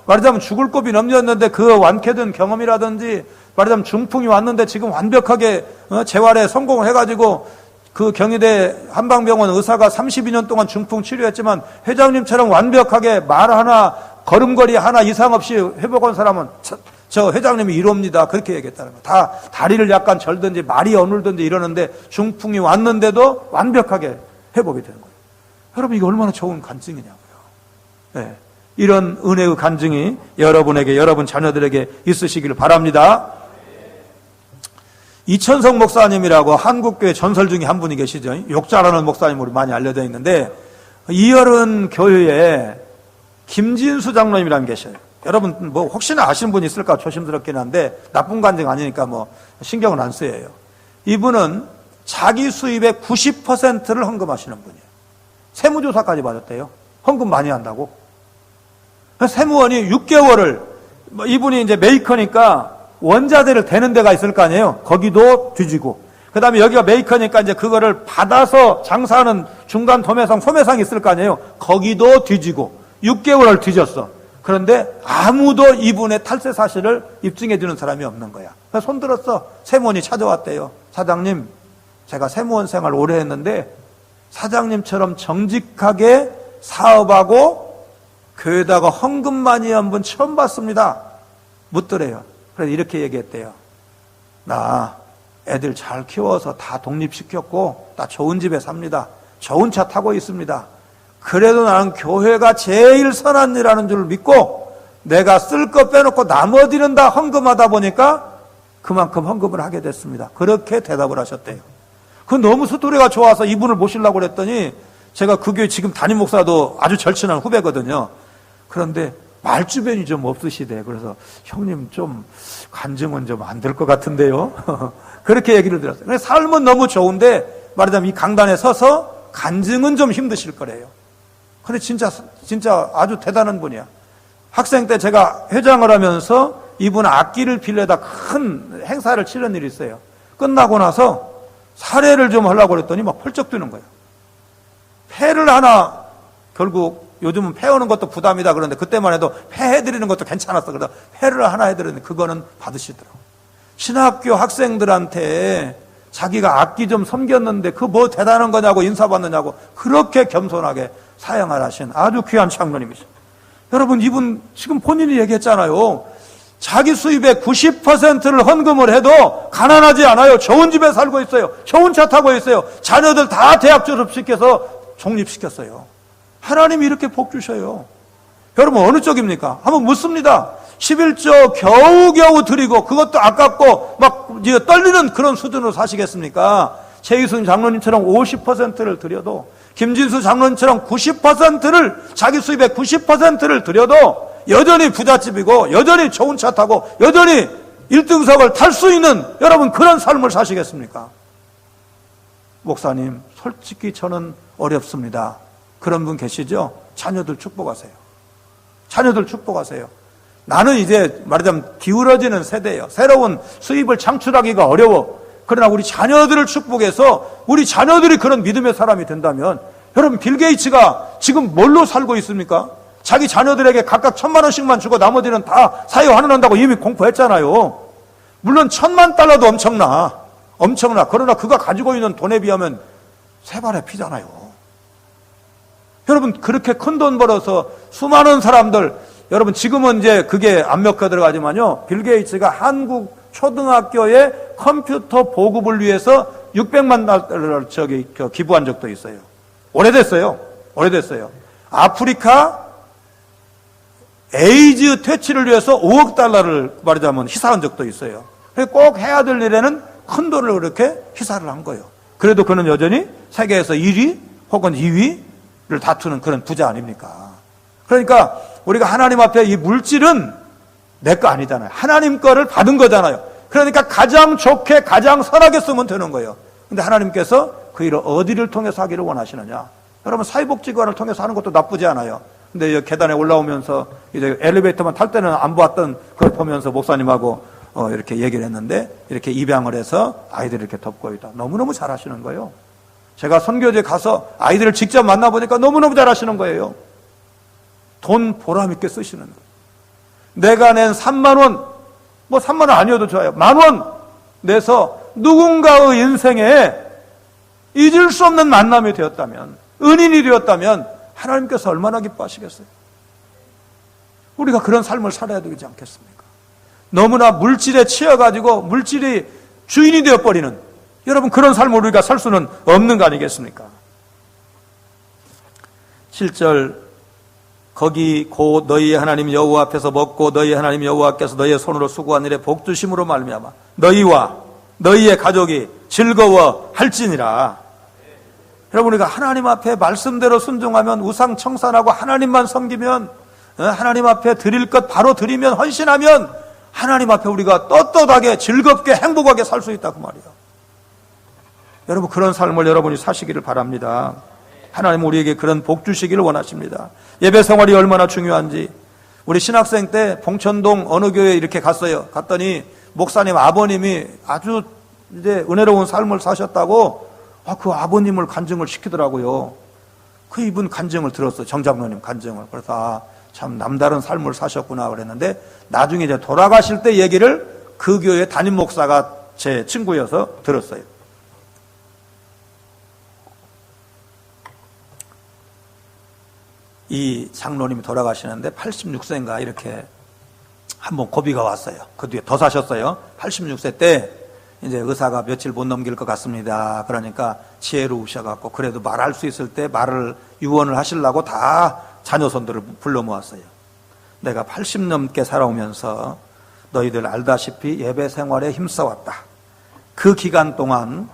말하자면 죽을 고비 넘겼는데 그 완쾌된 경험이라든지 말하자면 중풍이 왔는데 지금 완벽하게 재활에 성공을 해가지고 그 경희대 한방병원 의사가 32년 동안 중풍 치료했지만 회장님처럼 완벽하게 말 하나, 걸음걸이 하나 이상 없이 회복한 사람은 저 회장님이 이럽니다. 그렇게 얘기했다는 거예요. 다 다리를 약간 절든지 말이 어눌든지 이러는데 중풍이 왔는데도 완벽하게 회복이 되는 거예요. 여러분, 이게 얼마나 좋은 간증이냐고요. 네. 이런 은혜의 간증이 여러분에게, 여러분 자녀들에게 있으시기를 바랍니다. 이천성 목사님이라고 한국교회 전설 중에 한 분이 계시죠. 욕 잘하는 목사님으로 많이 알려져 있는데, 이열은 교회에 김진수 장로님이라는 분 계셔요. 여러분 뭐 혹시나 아시는 분이 있을까 조심스럽긴 한데 나쁜 간증 아니니까 뭐 신경을 안 쓰여요. 이분은 자기 수입의 90%를 헌금하시는 분이에요. 세무조사까지 받았대요. 헌금 많이 한다고. 세무원이 6개월을, 이분이 이제 메이커니까 원자재를 대는 데가 있을 거 아니에요. 거기도 뒤지고, 그 다음에 여기가 메이커니까 이제 그거를 받아서 장사하는 중간 소매상 있을 거 아니에요. 거기도 뒤지고 6개월을 뒤졌어. 그런데 아무도 이분의 탈세 사실을 입증해 주는 사람이 없는 거야. 그래서 손 들었어. 세무원이 찾아왔대요. 사장님, 제가 세무원 생활 오래 했는데 사장님처럼 정직하게 사업하고 교회다가 헌금 많이 한 분 처음 봤습니다. 묻더래요. 그래서 이렇게 얘기했대요. 나 애들 잘 키워서 다 독립시켰고 나 좋은 집에 삽니다. 좋은 차 타고 있습니다. 그래도 나는 교회가 제일 선한 일 하는 줄 믿고 내가 쓸 거 빼놓고 나머지는 다 헌금하다 보니까 그만큼 헌금을 하게 됐습니다. 그렇게 대답을 하셨대요. 그 너무 스토리가 좋아서 이분을 모시려고 그랬더니 제가 그 교회 지금 담임 목사도 아주 절친한 후배거든요. 그런데 말주변이 좀 없으시대. 그래서 형님 좀 간증은 좀 안 될 것 같은데요. 그렇게 얘기를 들었어요. 삶은 너무 좋은데 말하자면 이 강단에 서서 간증은 좀 힘드실 거래요. 근데 진짜 아주 대단한 분이야. 학생 때 제가 회장을 하면서 이분 악기를 빌려다 큰 행사를 치른 일이 있어요. 끝나고 나서 사례를 좀 하려고 그랬더니 막 펄쩍 뛰는 거예요. 패를 하나, 결국 요즘은 패하는 것도 부담이다 그러는데 그때만 해도 패 해드리는 것도 괜찮았어. 그러다 패를 하나 해드리는데 그거는 받으시더라고요. 신학교 학생들한테 자기가 악기 좀 섬겼는데 그 뭐 대단한 거냐고 인사받느냐고 그렇게 겸손하게 사양을 하신 아주 귀한 장로님이십니다. 여러분, 이분 지금 본인이 얘기했잖아요. 자기 수입의 90%를 헌금을 해도 가난하지 않아요. 좋은 집에 살고 있어요. 좋은 차 타고 있어요. 자녀들 다 대학 졸업시켜서 독립시켰어요. 하나님이 이렇게 복 주셔요. 여러분, 어느 쪽입니까? 한번 묻습니다. 11조 겨우겨우 드리고 그것도 아깝고 막 떨리는 그런 수준으로 사시겠습니까? 최희순 장로님처럼 50%를 드려도, 김진수 장로님처럼 90%를, 자기 수입의 90%를 드려도 여전히 부잣집이고 여전히 좋은 차 타고 여전히 1등석을 탈 수 있는 여러분 그런 삶을 사시겠습니까? 목사님, 솔직히 저는 어렵습니다. 그런 분 계시죠? 자녀들 축복하세요. 자녀들 축복하세요. 나는 이제 말하자면 기울어지는 세대예요. 새로운 수입을 창출하기가 어려워. 그러나 우리 자녀들을 축복해서 우리 자녀들이 그런 믿음의 사람이 된다면, 여러분, 빌 게이츠가 지금 뭘로 살고 있습니까? 자기 자녀들에게 각각 1,000만 원씩만 주고 나머지는 다 사회 환원한다고 이미 공포했잖아요. 물론 $10,000,000도 엄청나. 그러나 그가 가지고 있는 돈에 비하면 세 발의 피잖아요. 여러분, 그렇게 큰 돈 벌어서 수많은 사람들, 여러분 지금은 이제 그게 안 먹혀 들어가지만요, 빌 게이츠가 한국 초등학교에 컴퓨터 보급을 위해서 600만 달러를 기부한 적도 있어요. 오래됐어요. 아프리카 에이즈 퇴치를 위해서 5억 달러를 말하자면 희사한 적도 있어요. 꼭 해야 될 일에는 큰 돈을 그렇게 희사를 한 거예요. 그래도 그는 여전히 세계에서 1위 혹은 2위를 다투는 그런 부자 아닙니까? 그러니까 우리가 하나님 앞에 이 물질은 내 거 아니잖아요. 하나님 거를 받은 거잖아요. 그러니까 가장 좋게 가장 선하게 쓰면 되는 거예요. 근데 하나님께서 그 일을 어디를 통해서 하기를 원하시느냐? 여러분, 사회복지관을 통해서 하는 것도 나쁘지 않아요. 근데 계단에 올라오면서 이제 엘리베이터만 탈 때는 안 보았던 그걸 보면서 목사님하고 이렇게 얘기를 했는데, 이렇게 입양을 해서 아이들을 이렇게 돕고 있다. 너무너무 잘하시는 거예요. 제가 선교제 가서 아이들을 직접 만나보니까 너무너무 잘하시는 거예요. 돈 보람있게 쓰시는 거예요. 내가 낸 3만 원, 뭐 3만 원 아니어도 좋아요. 10,000원 내서 누군가의 인생에 잊을 수 없는 만남이 되었다면, 은인이 되었다면 하나님께서 얼마나 기뻐하시겠어요? 우리가 그런 삶을 살아야 되지 않겠습니까? 너무나 물질에 치여가지고 물질이 주인이 되어버리는, 여러분 그런 삶을 우리가 살 수는 없는 거 아니겠습니까? 7절, 거기 곧 너희의 하나님 여호와 앞에서 먹고 너희의 하나님 여호와께서 너희의 손으로 수고한 일에 복 주심으로 말미암아 너희와 너희의 가족이 즐거워할지니라. 여러분, 우리가 하나님 앞에 말씀대로 순종하면, 우상 청산하고 하나님만 섬기면, 하나님 앞에 드릴 것 바로 드리면, 헌신하면 하나님 앞에 우리가 떳떳하게 즐겁게 행복하게 살 수 있다고 말이에요. 여러분, 그런 삶을 여러분이 사시기를 바랍니다. 하나님 우리에게 그런 복 주시기를 원하십니다. 예배 생활이 얼마나 중요한지, 우리 신학생 때 봉천동 어느 교회에 이렇게 갔어요. 갔더니 목사님 아버님이 아주 이제 은혜로운 삶을 사셨다고 그 아버님을 간증을 시키더라고요. 그 이분 간증을 들었어요. 정장로님 간증을. 그래서 참 남다른 삶을 사셨구나 그랬는데, 나중에 이제 돌아가실 때 얘기를 그 교회 담임 목사가 제 친구여서 들었어요. 이 장로님이 돌아가시는데 86세인가 이렇게 한번 고비가 왔어요. 그 뒤에 더 사셨어요. 86세 때 이제 의사가 며칠 못 넘길 것 같습니다. 그러니까 지혜로우셔갖고 그래도 말할 수 있을 때 말을 유언을 하시려고 다 자녀손들을 불러 모았어요. 내가 80 넘게 살아오면서 너희들 알다시피 예배 생활에 힘써왔다. 그 기간 동안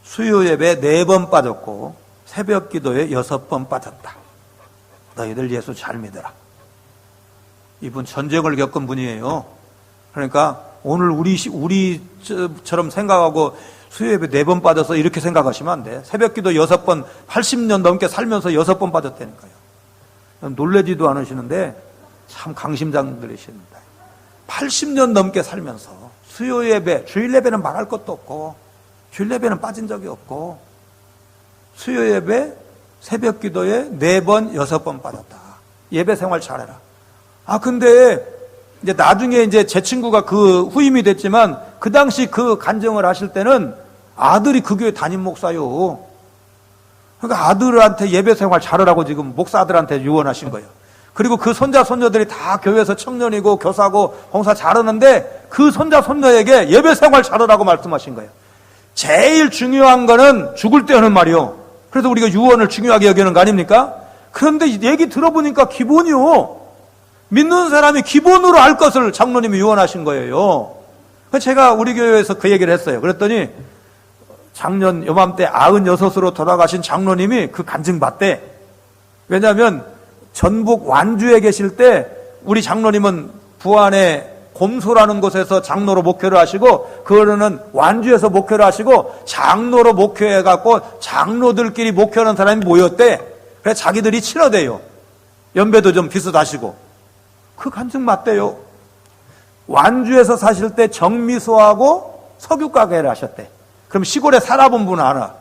수요 예배 4번 빠졌고 새벽 기도에 6번 빠졌다. 너희들 예수 잘 믿어라. 이분 전쟁을 겪은 분이에요. 그러니까 오늘 우리처럼 생각하고 수요예배 4번 빠져서 이렇게 생각하시면 안 돼. 새벽기도 6번, 80년 넘게 살면서 6번 빠졌다니까요. 놀라지도 않으시는데 참 강심장들이십니다. 80년 넘게 살면서 수요예배, 주일예배는 말할 것도 없고, 주일예배는 빠진 적이 없고, 수요예배, 새벽기도에 4번, 6번 빠졌다. 예배 생활 잘해라. 근데 이제 나중에 이제 제 친구가 그 후임이 됐지만, 그 당시 그 간증을 하실 때는 아들이 그 교회 담임 목사요. 그러니까 아들한테 예배 생활 잘하라고 지금 목사 아들한테 유언하신 거예요. 그리고 그 손자 손녀들이 다 교회에서 청년이고 교사고 봉사 잘하는데 그 손자 손녀에게 예배 생활 잘하라고 말씀하신 거예요. 제일 중요한 거는 죽을 때 하는 말이요. 그래서 우리가 유언을 중요하게 여기는 거 아닙니까? 그런데 얘기 들어보니까 기본이요. 믿는 사람이 기본으로 알 것을 장로님이 유언하신 거예요. 제가 우리 교회에서 그 얘기를 했어요. 그랬더니 작년 요맘때 96으로 돌아가신 장로님이 그 간증 받대. 왜냐하면 전북 완주에 계실 때 우리 장로님은 부안에 곰소라는 곳에서 장로로 목회를 하시고, 그거는 완주에서 목회를 하시고 장로로 목회해갖고 장로들끼리 목회하는 사람이 모였대. 그래서 자기들이 친하대요. 연배도 좀 비슷하시고. 그 간증 맞대요. 완주에서 사실 때 정미소하고 석유가게를 하셨대. 그럼 시골에 살아본 분 알아.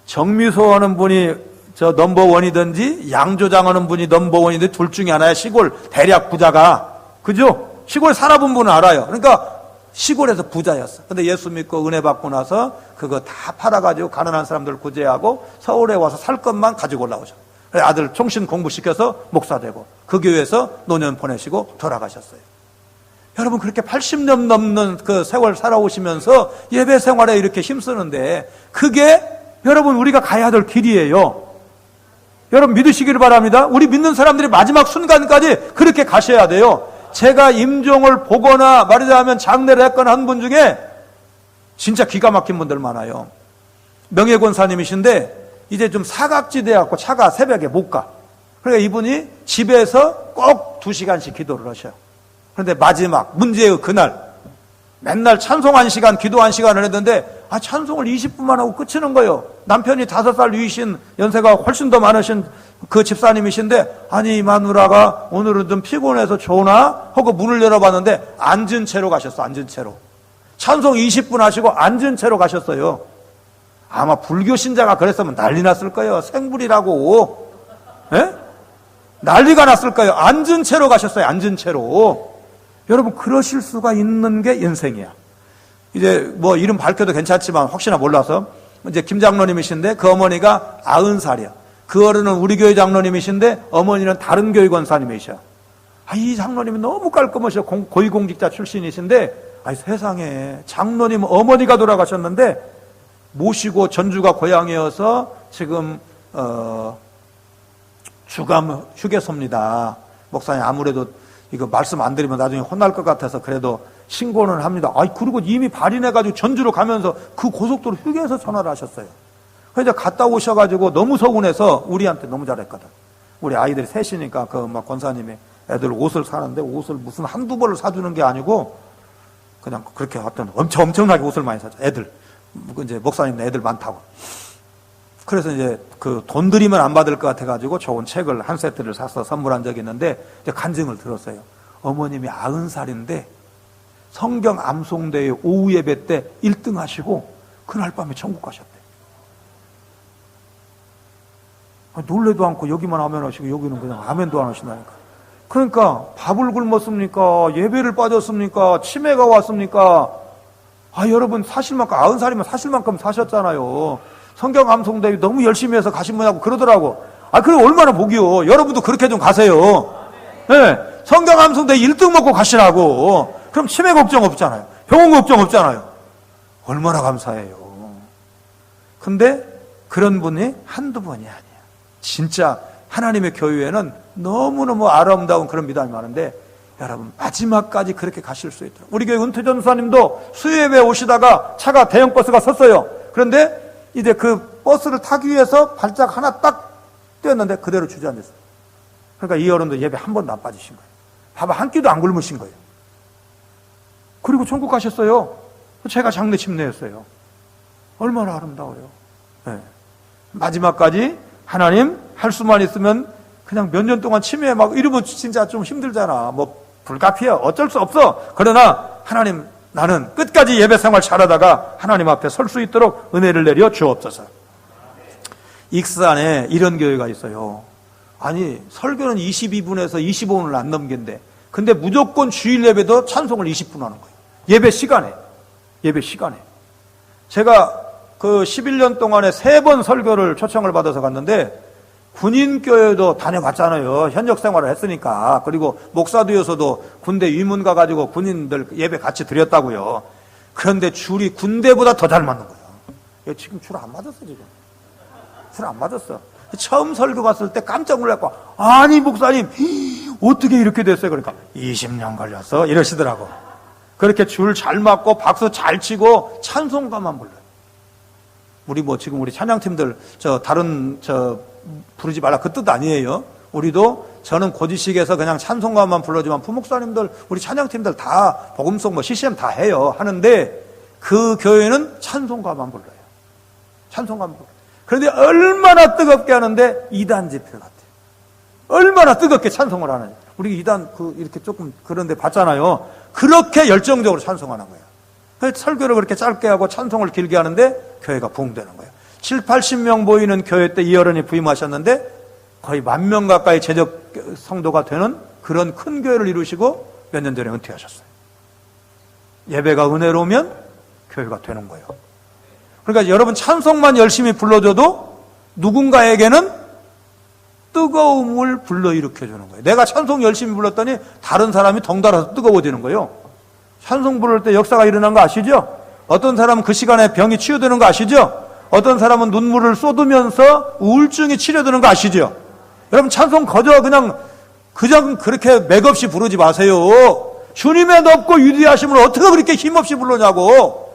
정미소 하는 분이 저 넘버원이든지 양조장 하는 분이 넘버원이든지 둘 중에 하나야. 시골 대략 부자가. 그죠? 시골에 살아본 분은 알아요. 그러니까 시골에서 부자였어. 근데 예수 믿고 은혜 받고 나서 그거 다 팔아가지고 가난한 사람들 구제하고 서울에 와서 살 것만 가지고 올라오죠. 아들 총신 공부시켜서 목사 되고 그 교회에서 노년 보내시고 돌아가셨어요. 여러분, 그렇게 80년 넘는 그 세월 살아오시면서 예배 생활에 이렇게 힘쓰는데, 그게 여러분 우리가 가야 될 길이에요. 여러분 믿으시기를 바랍니다. 우리 믿는 사람들이 마지막 순간까지 그렇게 가셔야 돼요. 제가 임종을 보거나 말하자면 장례를 했거나 한 분 중에 진짜 기가 막힌 분들 많아요. 명예권사님이신데 이제 좀 사각지대에 갖고 차가 새벽에 못 가. 그러니까 이분이 집에서 꼭 2시간씩 기도를 하셔요. 그런데 마지막 문제의 그날 맨날 찬송 1시간, 기도 1시간을 했는데 찬송을 20분만 하고 끝이는 거예요. 남편이 5살 위이신, 연세가 훨씬 더 많으신 그 집사님이신데, 아니 마누라가 오늘은 좀 피곤해서 좋으나 하고 문을 열어봤는데 앉은 채로 가셨어. 앉은 채로. 찬송 20분 하시고 앉은 채로 가셨어요. 아마 불교 신자가 그랬으면 난리 났을 거예요. 생불이라고. 예? 난리가 났을 거예요. 앉은 채로 가셨어요. 앉은 채로. 여러분, 그러실 수가 있는 게 인생이야. 이제 뭐 이름 밝혀도 괜찮지만 혹시나 몰라서 이제 김 장로님이신데 그 어머니가 90살이야. 그 어른은 우리 교회 장로님이신데 어머니는 다른 교회 권사님이셔. 이 장로님이 너무 깔끔하셔. 고위공직자 출신이신데, 세상에 장로님 어머니가 돌아가셨는데 모시고 전주가 고향이어서 지금 주감 휴게소입니다. 목사님 아무래도 이거 말씀 안 드리면 나중에 혼날 것 같아서 그래도 신고는 합니다. 그리고 이미 발인해가지고 전주로 가면서 그 고속도로 휴게소 전화를 하셨어요. 그래서 갔다 오셔가지고 너무 서운해서 우리한테 너무 잘했거든. 우리 아이들이 셋이니까 권사님이 애들 옷을 사는데 옷을 무슨 한두 벌을 사주는 게 아니고 그냥 그렇게 어떤 엄청나게 옷을 많이 사죠. 애들. 이제 목사님 애들 많다고. 그래서 이제 그 돈 들이면 안 받을 것 같아가지고 좋은 책을 한 세트를 사서 선물한 적이 있는데 이제 간증을 들었어요. 어머님이 90살인데 성경 암송대회 오후 예배 때 1등 하시고 그날 밤에 천국 가셨대. 놀래도 않고 여기만 아멘 하시고 여기는 그냥 아멘도 안 하신다니까. 그러니까 밥을 굶었습니까? 예배를 빠졌습니까? 치매가 왔습니까? 여러분 사실만큼 90살이면 사실만큼 사셨잖아요. 성경 암송대회 너무 열심히 해서 가신 분하고 그러더라고. 그럼 얼마나 복이요. 여러분도 그렇게 좀 가세요. 네, 성경 암송대회 1등 먹고 가시라고. 그럼 치매 걱정 없잖아요. 병원 걱정 없잖아요. 얼마나 감사해요. 근데 그런 분이 한두 번이 아니야. 진짜 하나님의 교회에는 너무너무 아름다운 그런 미담이 많은데 여러분 마지막까지 그렇게 가실 수 있도록. 우리 교회 은퇴 전사님도 수요예배 오시다가 차가 대형 버스가 섰어요. 그런데 이제 그 버스를 타기 위해서 발짝 하나 딱 떼었는데 그대로 주저앉았어요. 그러니까 이 어른도 예배 한 번도 안 빠지신 거예요. 밥 한 끼도 안 굶으신 거예요. 그리고 천국 가셨어요. 제가 장례 침례였어요. 얼마나 아름다워요. 네. 마지막까지 하나님 할 수만 있으면 그냥 몇 년 동안 치매 막 이러면 진짜 좀 힘들잖아. 불가피해. 어쩔 수 없어. 그러나 하나님 나는 끝까지 예배 생활 잘하다가 하나님 앞에 설 수 있도록 은혜를 내려 주옵소서. 익산에 이런 교회가 있어요. 설교는 22분에서 25분을 안 넘긴대. 근데 무조건 주일 예배도 찬송을 20분 하는 거예요. 예배 시간에. 제가 그 11년 동안에 3번 설교를 초청을 받아서 갔는데 군인교회도 다녀봤잖아요. 현역 생활을 했으니까. 그리고 목사도여서도 군대 위문 가가지고 군인들 예배 같이 드렸다고요. 그런데 줄이 군대보다 더 잘 맞는 거예요. 지금 줄 안 맞았어, 지금. 줄 안 맞았어. 처음 설교 갔을 때 깜짝 놀랐고, 목사님, 어떻게 이렇게 됐어요? 그러니까, 20년 걸렸어? 이러시더라고. 그렇게 줄 잘 맞고, 박수 잘 치고, 찬송가만 불러요. 지금 우리 찬양팀들, 부르지 말라 그 뜻 아니에요. 저는 고지식에서 그냥 찬송가만 불러주면 부목사님들, 우리 찬양팀들 다 복음송 CCM 다 해요. 하는데 그 교회는 찬송가만 불러요. 찬송가만 불러요. 그런데 얼마나 뜨겁게 하는데 이단 집회 같아요. 얼마나 뜨겁게 찬송을 하는지. 우리 이단 이렇게 조금 그런데 봤잖아요. 그렇게 열정적으로 찬송하는 거예요. 설교를 그렇게 짧게 하고 찬송을 길게 하는데 교회가 부흥되는 거예요. 7, 80명 모이는 교회 때 이 어른이 부임하셨는데 거의 10,000명 가까이 재적 성도가 되는 그런 큰 교회를 이루시고 몇 년 전에 은퇴하셨어요. 예배가 은혜로우면 교회가 되는 거예요. 그러니까 여러분 찬송만 열심히 불러줘도 누군가에게는 뜨거움을 불러일으켜주는 거예요. 내가 찬송 열심히 불렀더니 다른 사람이 덩달아서 뜨거워지는 거예요. 찬송 부를 때 역사가 일어난 거 아시죠? 어떤 사람은 그 시간에 병이 치유되는 거 아시죠? 어떤 사람은 눈물을 쏟으면서 우울증이 치료되는 거 아시죠? 여러분 찬송 그냥 그렇게 맥없이 부르지 마세요. 주님의 높고 위대하심을 어떻게 그렇게 힘없이 부르냐고.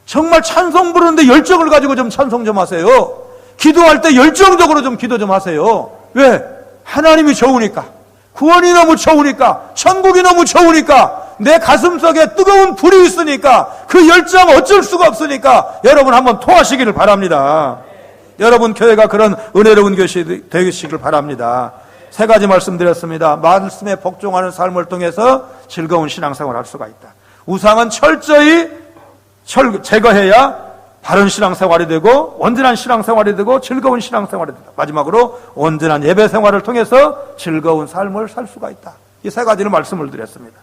정말 찬송 부르는데 열정을 가지고 좀 찬송 좀 하세요. 기도할 때 열정적으로 좀 기도 좀 하세요. 왜? 하나님이 좋으니까. 구원이 너무 좋으니까. 천국이 너무 좋으니까. 내 가슴속에 뜨거운 불이 있으니까. 그 열정 어쩔 수가 없으니까 여러분 한번 토하시기를 바랍니다. 여러분 교회가 그런 은혜로운 교회 되시길 바랍니다. 3가지 말씀드렸습니다. 말씀에 복종하는 삶을 통해서 즐거운 신앙생활을 할 수가 있다. 우상은 철저히 제거해야 바른 신앙생활이 되고 온전한 신앙생활이 되고 즐거운 신앙생활이 된다. 마지막으로 온전한 예배생활을 통해서 즐거운 삶을 살 수가 있다. 이 3가지를 말씀을 드렸습니다.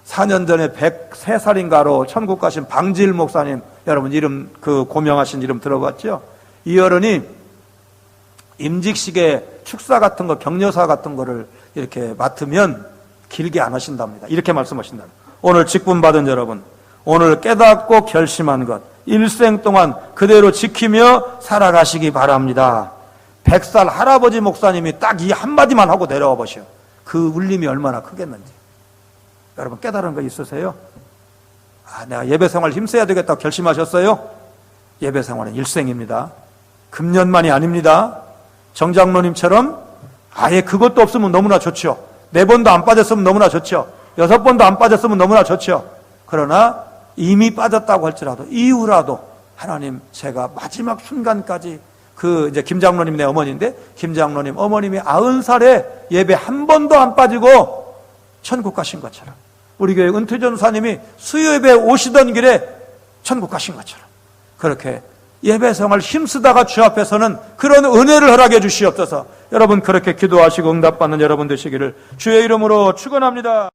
4년 전에 103살인가로 천국 가신 방지일 목사님, 여러분 이름, 고명하신 이름 들어봤죠? 이 어른이 임직식에 축사 같은 거, 격려사 같은 거를 이렇게 맡으면 길게 안 하신답니다. 이렇게 말씀하신다. 오늘 직분 받은 여러분, 오늘 깨닫고 결심한 것, 일생 동안 그대로 지키며 살아가시기 바랍니다. 100살 할아버지 목사님이 딱 이 한마디만 하고 내려와 보셔. 그 울림이 얼마나 크겠는지. 여러분 깨달은 거 있으세요? 내가 예배 생활 힘써야 되겠다고 결심하셨어요? 예배 생활은 일생입니다. 금년만이 아닙니다. 정 장로님처럼 아예 그것도 없으면 너무나 좋죠. 4번도 안 빠졌으면 너무나 좋죠. 6번도 안 빠졌으면 너무나 좋죠. 그러나 이미 빠졌다고 할지라도 이후라도 하나님, 제가 마지막 순간까지 이제 김 장로님 내 어머니인데, 김 장로님 어머님이 90살에 예배 한 번도 안 빠지고 천국 가신 것처럼, 우리 교회 은퇴 전사님이 수요예배 오시던 길에 천국 가신 것처럼, 그렇게 예배 생활 힘쓰다가 주 앞에서는 그런 은혜를 허락해 주시옵소서. 여러분 그렇게 기도하시고 응답받는 여러분 되시기를 주의 이름으로 축원합니다.